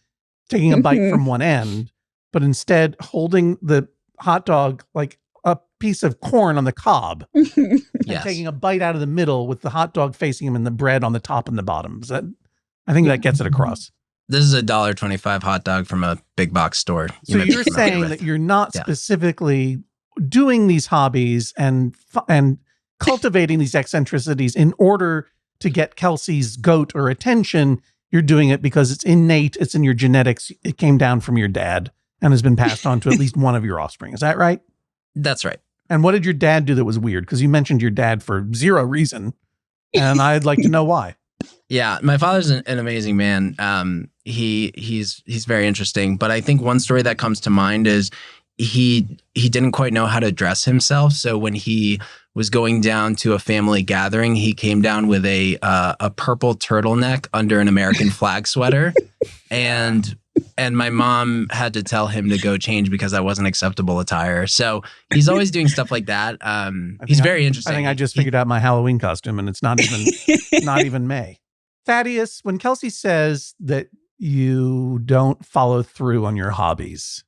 taking a bite from one end, but instead holding the hot dog like a piece of corn on the cob and Yes. taking a bite out of the middle with the hot dog facing him and the bread on the top and the bottom. I think that gets it across. This is a $1.25 hot dog from a big box store. So you're saying that you're not specifically doing these hobbies and cultivating these eccentricities in order to get Kelsey's goat or attention. You're doing it because it's innate, it's in your genetics, it came down from your dad and has been passed on to at least one of your offspring. Is that right? That's right. And what did your dad do that was weird? Because you mentioned your dad for zero reason, and I'd like to know why. Yeah, my father's an amazing man. He's very interesting. But I think one story that comes to mind is he didn't quite know how to dress himself. So when he was going down to a family gathering, he came down with a purple turtleneck under an American flag sweater, and my mom had to tell him to go change because that wasn't acceptable attire. So he's always doing stuff like that. He's very interesting. I think I just figured out my Halloween costume, and it's not even May. Thaddeus, when Kelsey says that you don't follow through on your hobbies,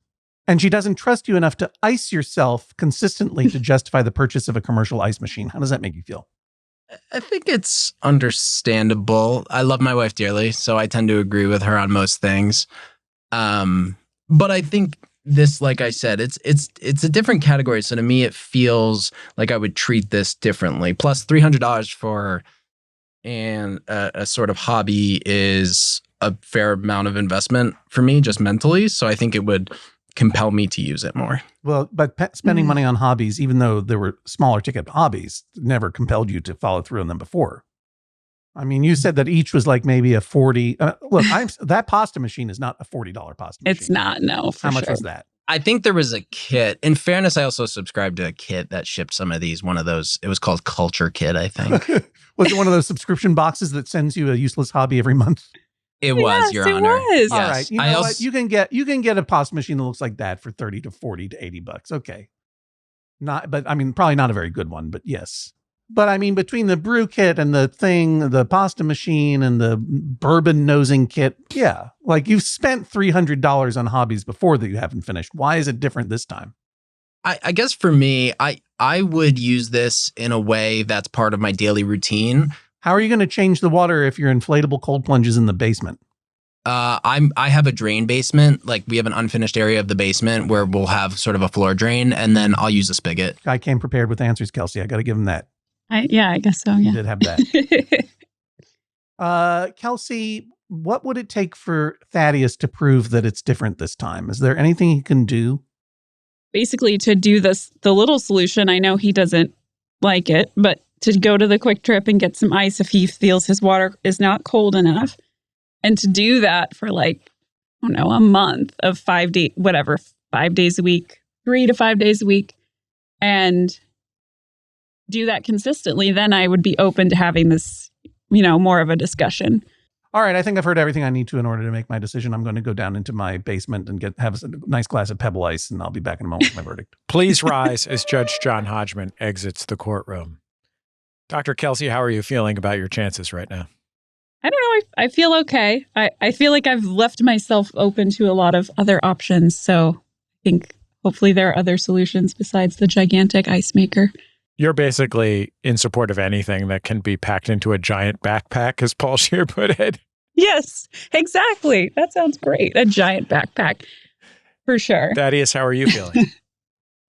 and she doesn't trust you enough to ice yourself consistently to justify the purchase of a commercial ice machine, how does that make you feel? I think it's understandable. I love my wife dearly, so I tend to agree with her on most things. But I think this, like I said, it's a different category. So to me, it feels like I would treat this differently. Plus $300 for a sort of hobby is a fair amount of investment for me, just mentally. So I think it would compel me to use it more. Well, but spending money on hobbies, even though there were smaller ticket hobbies, never compelled you to follow through on them before. I mean, you said that each was like maybe a 40. Look, that pasta machine is not a $40 pasta machine. It's not, no, for How much sure. was that? I think there was a kit. In fairness, I also subscribed to a kit that shipped some of these. One of those, it was called Culture Kit, I think. Was it one of those subscription boxes that sends you a useless hobby every month? It was, Yes, Your it Honor. was. Yes. All right. You know I also, what? You can get a pasta machine that looks like that for 30 to 40 to 80 bucks. Okay. But I mean, probably not a very good one, but yes. But I mean, between the brew kit and the pasta machine and the bourbon nosing kit, yeah. Like you've spent $300 on hobbies before that you haven't finished. Why is it different this time? I guess for me, I would use this in a way that's part of my daily routine. How are you going to change the water if your inflatable cold plunge is in the basement? I have a drain basement. Like we have an unfinished area of the basement where we'll have sort of a floor drain, and then I'll use a spigot. Guy came prepared with answers, Kelsey. I got to give him that. I guess so, He yeah. did have that. Kelsey, what would it take for Thaddeus to prove that it's different this time? Is there anything he can do? Basically, to do the little solution, I know he doesn't like it, but to go to the Quick Trip and get some ice if he feels his water is not cold enough. And to do that for like, I don't know, a month of 5 days, whatever, 5 days a week, 3 to 5 days a week, and do that consistently, then I would be open to having this, more of a discussion. All right, I think I've heard everything I need to in order to make my decision. I'm going to go down into my basement and have a nice glass of Pebble Ice, and I'll be back in a moment with my verdict. Please rise as Judge John Hodgman exits the courtroom. Dr. Kelsey, how are you feeling about your chances right now? I don't know. I feel okay. I feel like I've left myself open to a lot of other options. So I think hopefully there are other solutions besides the gigantic ice maker. You're basically in support of anything that can be packed into a giant backpack, as Paul Scheer put it. Yes, exactly. That sounds great. A giant backpack, for sure. Thaddeus, how are you feeling?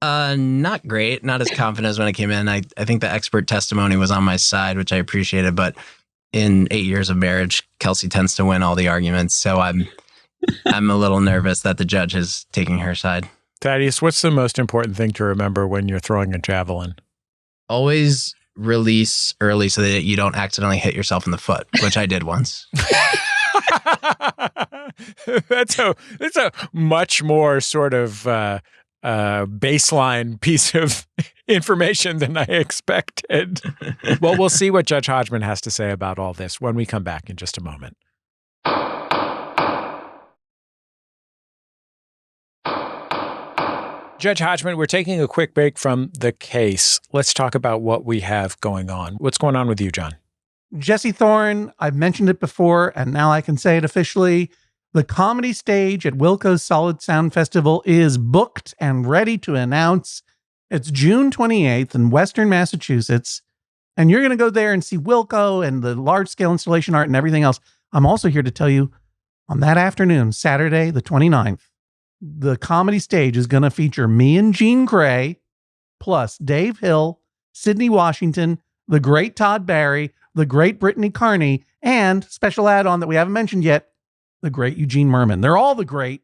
Not great. Not as confident as when I came in. I think the expert testimony was on my side, which I appreciated. But in 8 years of marriage, Kelsey tends to win all the arguments. So I'm a little nervous that the judge is taking her side. Thaddeus, what's the most important thing to remember when you're throwing a javelin? Always release early so that you don't accidentally hit yourself in the foot, which I did once. That's a much more sort of baseline piece of information than I expected. Well, we'll see what Judge Hodgman has to say about all this when we come back in just a moment. Judge Hodgman, we're taking a quick break from the case. Let's talk about what we have going on. What's going on with you, John? Jesse Thorne, I've mentioned it before, and now I can say it officially. The comedy stage at Wilco's Solid Sound Festival is booked and ready to announce. It's June 28th in Western Massachusetts, and you're going to go there and see Wilco and the large-scale installation art and everything else. I'm also here to tell you, on that afternoon, Saturday the 29th, the comedy stage is going to feature me and Jean Grey, plus Dave Hill, Sydney Washington, the great Todd Barry, the great Brittany Carney, and special add-on that we haven't mentioned yet, the great Eugene Merman. They're all the great.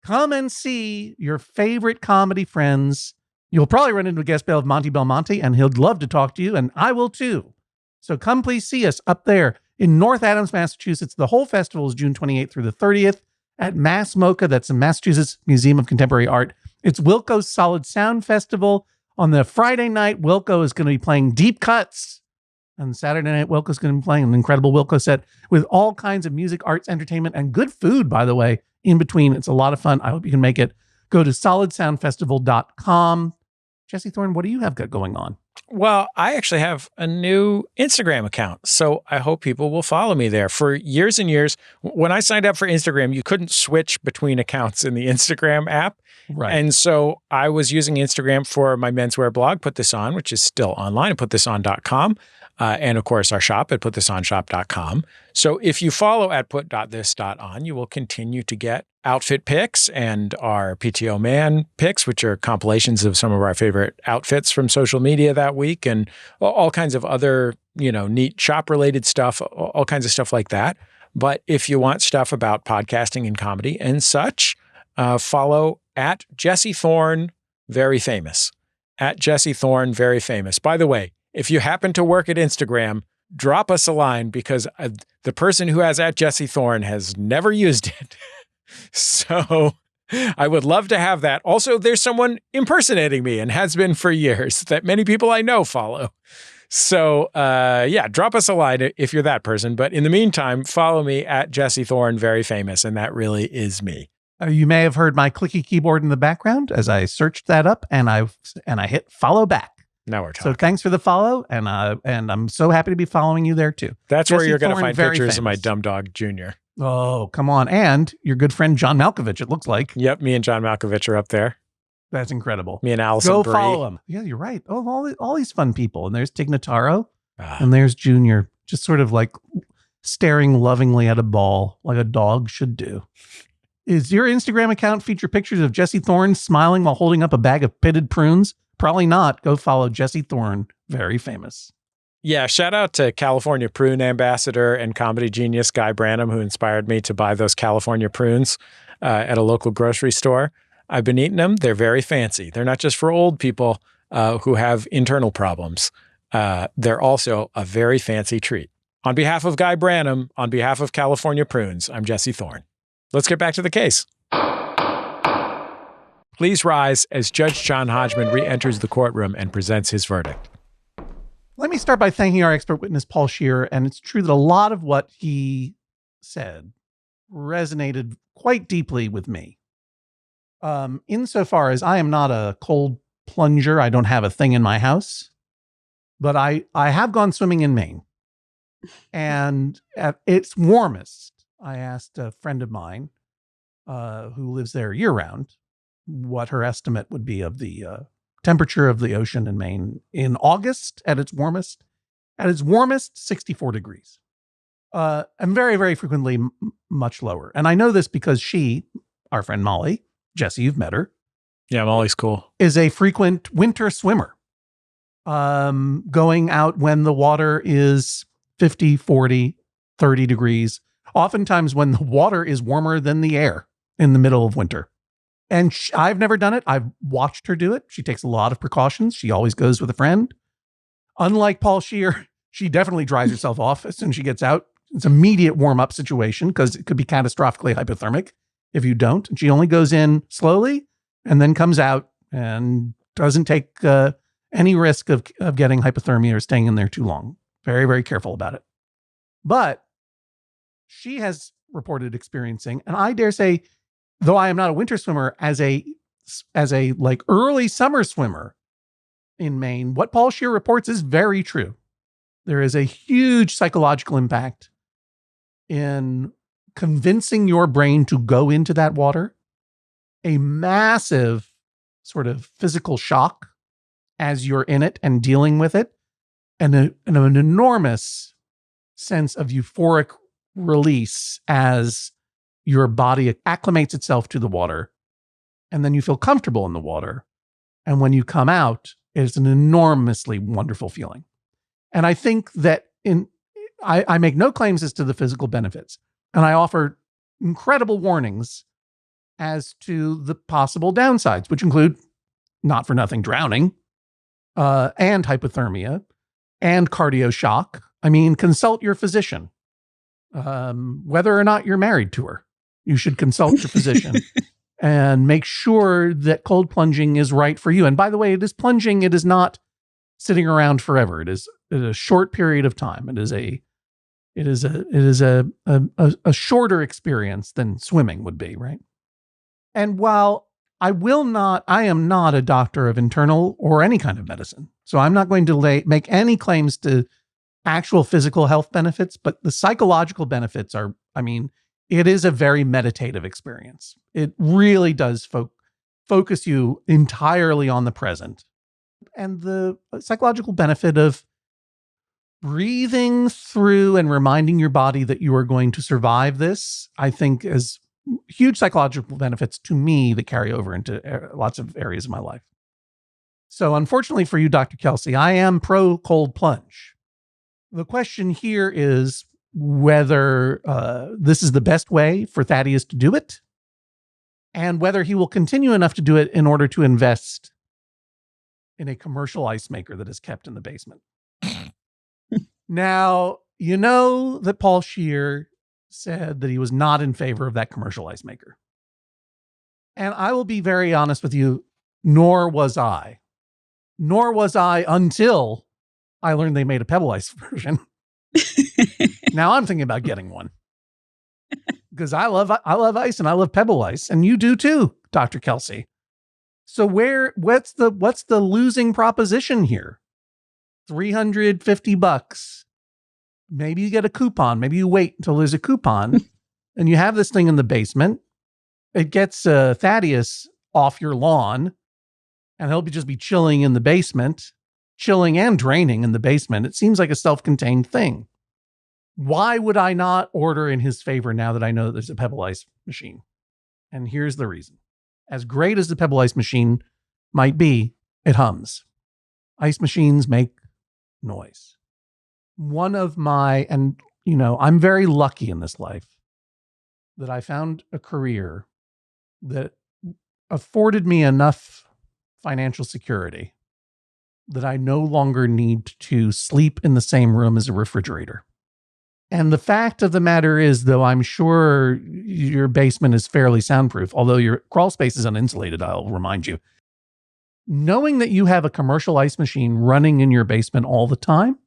Come and see your favorite comedy friends. You'll probably run into a guest bail of Monty Belmonte, and he'll love to talk to you, and I will too. So come please see us up there in North Adams, Massachusetts. The whole festival is June 28th through the 30th at Mass MoCA. That's the Massachusetts Museum of Contemporary Art. It's Wilco's Solid Sound Festival. On the Friday night, Wilco is going to be playing Deep Cuts. On Saturday night, Wilco's going to be playing an incredible Wilco set with all kinds of music, arts, entertainment, and good food, by the way, in between. It's a lot of fun. I hope you can make it. Go to solidsoundfestival.com. Jesse Thorne, what do you have got going on? Well, I actually have a new Instagram account, so I hope people will follow me there. For years and years, when I signed up for Instagram, you couldn't switch between accounts in the Instagram app. Right. And so I was using Instagram for my menswear blog, Put This On, which is still online at putthison.com. And of course, our shop at putthisonshop.com. So if you follow at put.this.on, you will continue to get outfit pics and our PTO Man pics, which are compilations of some of our favorite outfits from social media that week, and all kinds of other, neat shop-related stuff, all kinds of stuff like that. But if you want stuff about podcasting and comedy and such, follow at Jesse Thorne, very famous. At Jesse Thorne, very famous. By the way, if you happen to work at Instagram, drop us a line because the person who has at Jesse Thorne has never used it. So I would love to have that. Also, there's someone impersonating me and has been for years that many people I know follow. So drop us a line if you're that person. But in the meantime, follow me at Jesse Thorne, very famous. And that really is me. You may have heard my clicky keyboard in the background as I searched that up and I hit follow back. Now we're talking. So thanks for the follow, and I'm so happy to be following you there too. That's Jesse where you're going to Thorne, find pictures of my dumb dog, Junior. Oh, come on. And your good friend, John Malkovich, it looks like. Yep, me and John Malkovich are up there. That's incredible. Me and Allison Go Brie. follow him. Yeah, you're right. Oh, all these fun people. And there's Tig Notaro, and there's Junior, just sort of like staring lovingly at a ball like a dog should do. Is your Instagram account feature pictures of Jesse Thorne smiling while holding up a bag of pitted prunes? Probably not. Go follow Jesse Thorne, very famous. Yeah, shout out to California Prune Ambassador and comedy genius Guy Branum, who inspired me to buy those California prunes at a local grocery store. I've been eating them. They're very fancy. They're not just for old people who have internal problems. They're also a very fancy treat. On behalf of Guy Branum, on behalf of California Prunes, I'm Jesse Thorne. Let's get back to the case. Please rise as Judge John Hodgman re-enters the courtroom and presents his verdict. Let me start by thanking our expert witness, Paul Scheer. And it's true that a lot of what he said resonated quite deeply with me. Insofar as I am not a cold plunger, I don't have a thing in my house, but I have gone swimming in Maine. And at its warmest, I asked a friend of mine who lives there year round what her estimate would be of the temperature of the ocean in Maine in August at its warmest. At its warmest, 64 degrees. And very, very frequently much lower. And I know this because she, our friend Molly, Jesse, you've met her. Yeah, Molly's cool. Is a frequent winter swimmer. Going out when the water is 50, 40, 30 degrees. Oftentimes when the water is warmer than the air in the middle of winter. And I've never done it. I've watched her do it. She takes a lot of precautions. She always goes with a friend. Unlike Paul Scheer, she definitely dries herself off as soon as she gets out. It's an immediate warm-up situation because it could be catastrophically hypothermic if you don't. And she only goes in slowly and then comes out and doesn't take any risk of getting hypothermia or staying in there too long. Very, very careful about it. But she has reported experiencing, and I dare say, though I am not a winter swimmer, as a like early summer swimmer in Maine, what Paul Scheer reports is very true. There is a huge psychological impact in convincing your brain to go into that water, a massive sort of physical shock as you're in it and dealing with it, and an enormous sense of euphoric release as your body acclimates itself to the water, and then you feel comfortable in the water. And when you come out, it's an enormously wonderful feeling. And I think that I make no claims as to the physical benefits, and I offer incredible warnings as to the possible downsides, which include not for nothing drowning, and hypothermia, and cardio shock. I mean, consult your physician. whether or not you're married to her. You should consult your physician and make sure that cold plunging is right for you. And by the way, it is plunging. It is not sitting around forever. It is a short period of time. It is a shorter experience than swimming would be, right? And while I am not a doctor of internal or any kind of medicine, so I'm not going to make any claims to actual physical health benefits, but the psychological benefits are, it is a very meditative experience. It really does focus you entirely on the present. And the psychological benefit of breathing through and reminding your body that you are going to survive this, I think is huge psychological benefits to me that carry over into lots of areas of my life. So unfortunately for you, Dr. Kelsey, I am pro cold plunge. The question here is whether this is the best way for Thaddeus to do it, and whether he will continue enough to do it in order to invest in a commercial ice maker that is kept in the basement. Now, you know that Paul Scheer said that he was not in favor of that commercial ice maker. And I will be very honest with you, nor was I. Nor was I until I learned they made a Pebble Ice version. Now I'm thinking about getting one. Because I love ice and I love Pebble Ice, and you do too, Dr. Kelsey. So what's the losing proposition here? $350. Maybe you get a coupon. Maybe you wait until there's a coupon and you have this thing in the basement. It gets Thaddeus off your lawn, and he'll just be chilling in the basement, chilling and draining in the basement. It seems like a self-contained thing. Why would I not order in his favor now that I know that there's a Pebble Ice machine? And here's the reason. As great as the Pebble Ice machine might be, it hums. Ice machines make noise. I'm very lucky in this life that I found a career that afforded me enough financial security that I no longer need to sleep in the same room as a refrigerator. And the fact of the matter is, though, I'm sure your basement is fairly soundproof, although your crawl space is uninsulated, I'll remind you. Knowing that you have a commercial ice machine running in your basement all the time,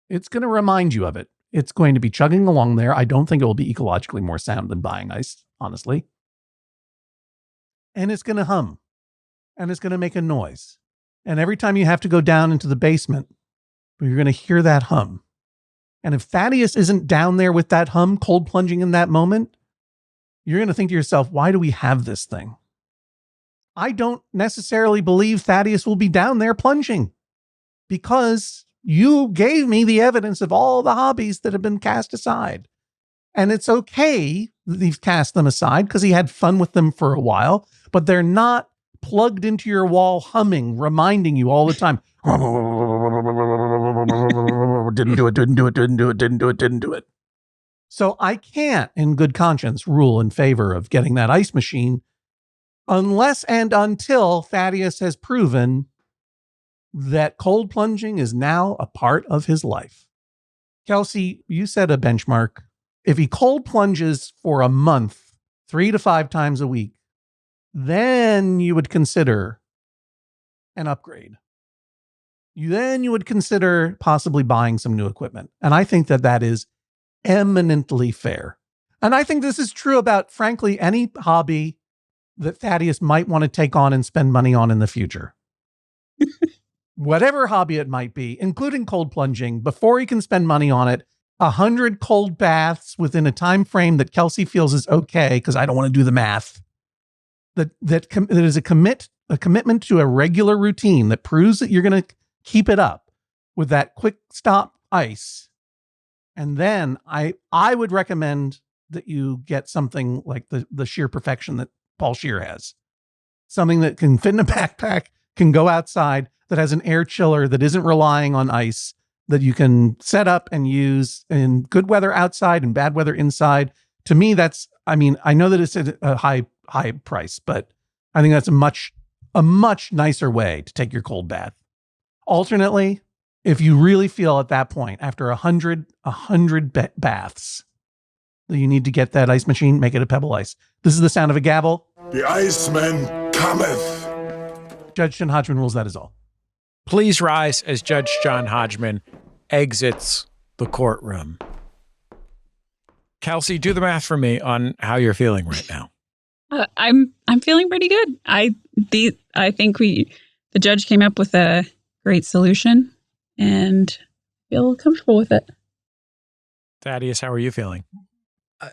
it's going to remind you of it. It's going to be chugging along there. I don't think it will be ecologically more sound than buying ice, honestly. And it's going to hum. And it's going to make a noise. And every time you have to go down into the basement, you're going to hear that hum. And if Thaddeus isn't down there with that hum, cold plunging in that moment, you're going to think to yourself, why do we have this thing? I don't necessarily believe Thaddeus will be down there plunging, because you gave me the evidence of all the hobbies that have been cast aside. And it's okay that he's cast them aside because he had fun with them for a while, but they're not plugged into your wall humming, reminding you all the time. Didn't do it. So I can't, in good conscience, rule in favor of getting that ice machine unless and until Thaddeus has proven that cold plunging is now a part of his life. Kelsey, you set a benchmark. If he cold plunges for a month, 3 to 5 times a week, then you would consider an upgrade. Then you would consider possibly buying some new equipment. And I think that is eminently fair. And I think this is true about, frankly, any hobby that Thaddeus might want to take on and spend money on in the future. Whatever hobby it might be, including cold plunging, before he can spend money on it, 100 cold baths within a time frame that Kelsey feels is okay, because I don't want to do the math, that is a commitment to a regular routine that proves that you're going to keep it up with that quick stop ice. And then I would recommend that you get something like the Scheer Perfection that Paul Scheer has. Something that can fit in a backpack, can go outside, that has an air chiller, that isn't relying on ice, that you can set up and use in good weather outside and bad weather inside. To me, I know that it's a high price, but I think that's a much nicer way to take your cold bath. Alternately, if you really feel at that point, after 100 baths, that you need to get that ice machine, make it a pebble ice. This is the sound of a gavel. The Iceman cometh. Judge John Hodgman rules that is all. Please rise as Judge John Hodgman exits the courtroom. Kelsey, do the math for me on how you're feeling right now. I'm feeling pretty good. I think the judge came up with a great solution and feel comfortable with it. Thaddeus, how are you feeling?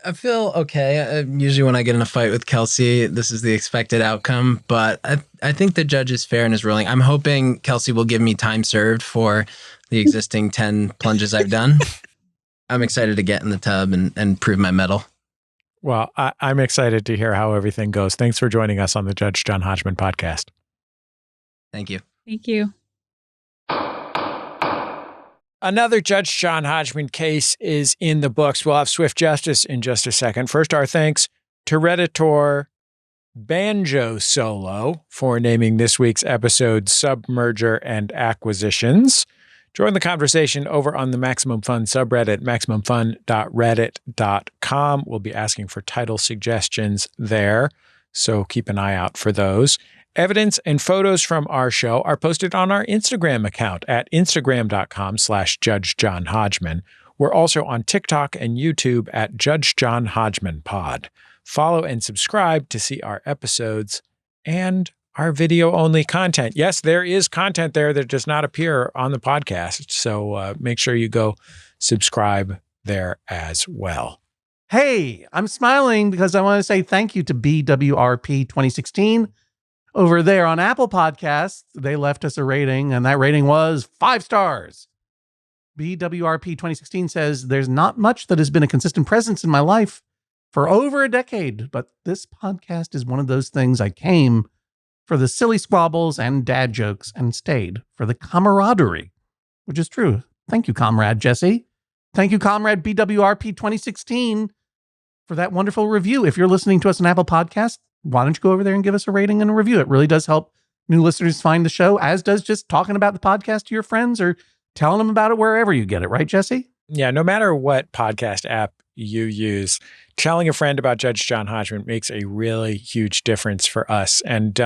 I feel okay. Usually when I get in a fight with Kelsey, this is the expected outcome, but I think the judge is fair in his ruling. I'm hoping Kelsey will give me time served for the existing 10 plunges I've done. I'm excited to get in the tub and prove my mettle. Well, I'm excited to hear how everything goes. Thanks for joining us on the Judge John Hodgman podcast. Thank you. Thank you. Another Judge John Hodgman case is in the books. We'll have swift justice in just a second. First, our thanks to Redditor Banjo Solo for naming this week's episode Submerger and Acquisitions. Join the conversation over on the Maximum Fun subreddit, maximumfun.reddit.com. We'll be asking for title suggestions there, so keep an eye out for those. Evidence and photos from our show are posted on our Instagram account at instagram.com/Judge John Hodgman. We're also on TikTok and YouTube at Judge John Hodgman Pod. Follow and subscribe to see our episodes and our video-only content. Yes, there is content there that does not appear on the podcast, so make sure you go subscribe there as well. Hey, I'm smiling because I want to say thank you to BWRP 2016. Over there on Apple Podcasts, they left us a rating, and that rating was 5 stars. BWRP 2016 says, there's not much that has been a consistent presence in my life for over a decade, but this podcast is one of those things I came for the silly squabbles and dad jokes and stayed for the camaraderie, which is true. Thank you, Comrade Jesse. Thank you, Comrade BWRP 2016, for that wonderful review. If you're listening to us on Apple Podcasts, why don't you go over there and give us a rating and a review? It really does help new listeners find the show, as does just talking about the podcast to your friends or telling them about it wherever you get it. Right, Jesse? Yeah, no matter what podcast app you use, telling a friend about Judge John Hodgman makes a really huge difference for us. And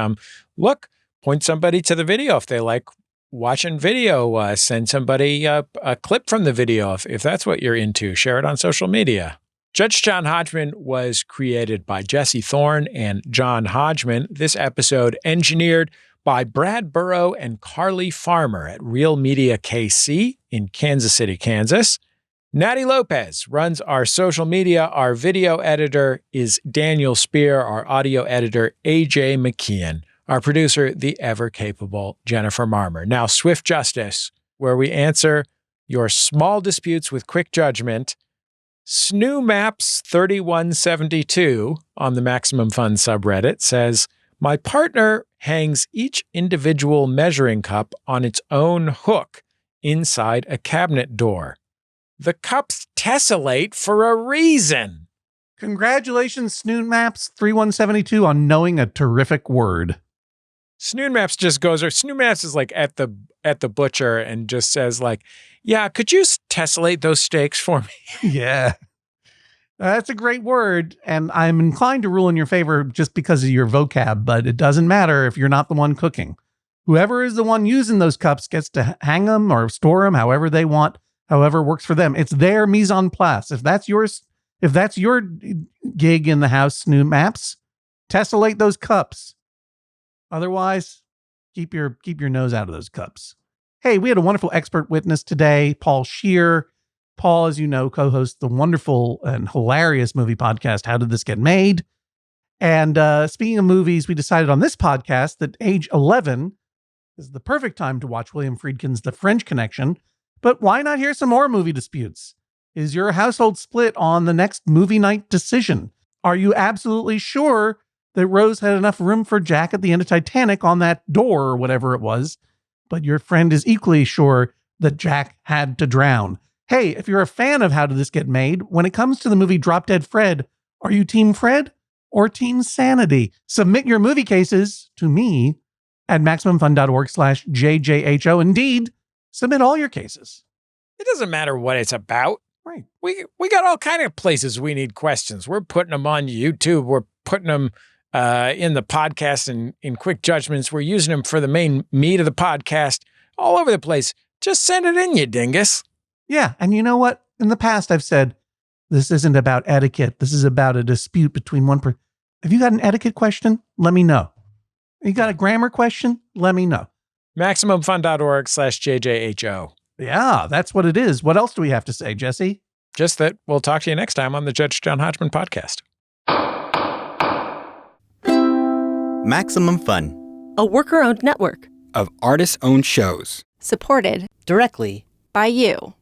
look, point somebody to the video if they like watching video. Send somebody a clip from the video if that's what you're into. Share it on social media. Judge John Hodgman was created by Jesse Thorne and John Hodgman. This episode engineered by Brad Burrow and Carly Farmer at Real Media KC in Kansas City, Kansas. Natty Lopez runs our social media. Our video editor is Daniel Spear. Our audio editor, AJ McKeon. Our producer, the ever-capable Jennifer Marmer. Now, swift justice, where we answer your small disputes with quick judgment. SnooMaps3172 on the Maximum Fun subreddit says, my partner hangs each individual measuring cup on its own hook inside a cabinet door. The cups tessellate for a reason. Congratulations, SnoonMaps3172, on knowing a terrific word. SnoonMaps just goes, or SnoonMaps is like at the butcher and just says like, yeah, could you tessellate those steaks for me? Yeah. That's a great word, and I'm inclined to rule in your favor just because of your vocab, but it doesn't matter if you're not the one cooking. Whoever is the one using those cups gets to hang them or store them however they want, however works for them. It's their mise en place. If that's your gig in the house, SnoonMaps, tessellate those cups. Otherwise, keep your nose out of those cups. Hey, we had a wonderful expert witness today, Paul Scheer. Paul, as you know, co-hosts the wonderful and hilarious movie podcast, How Did This Get Made? And speaking of movies, we decided on this podcast that age 11 is the perfect time to watch William Friedkin's The French Connection. But why not hear some more movie disputes? Is your household split on the next movie night decision? Are you absolutely sure that Rose had enough room for Jack at the end of Titanic on that door or whatever it was, but your friend is equally sure that Jack had to drown? Hey, if you're a fan of How Did This Get Made, when it comes to the movie Drop Dead Fred, are you Team Fred or Team Sanity? Submit your movie cases to me at MaximumFun.org/JJHO. Indeed, Submit all your cases. It doesn't matter what it's about. Right. We got all kind of places we need questions. We're putting them on YouTube. We're putting them in the podcast and in quick judgments. We're using them for the main meat of the podcast. All over the place. Just send it in, you dingus. Yeah. And you know what? In the past, I've said, this isn't about etiquette. This is about a dispute between one person. If you got an etiquette question, let me know. You got a grammar question? Let me know. MaximumFun.org/JJHO. Yeah, that's what it is. What else do we have to say, Jesse? Just that we'll talk to you next time on the Judge John Hodgman podcast. Maximum Fun, a worker-owned network of artist-owned shows. supported directly by you.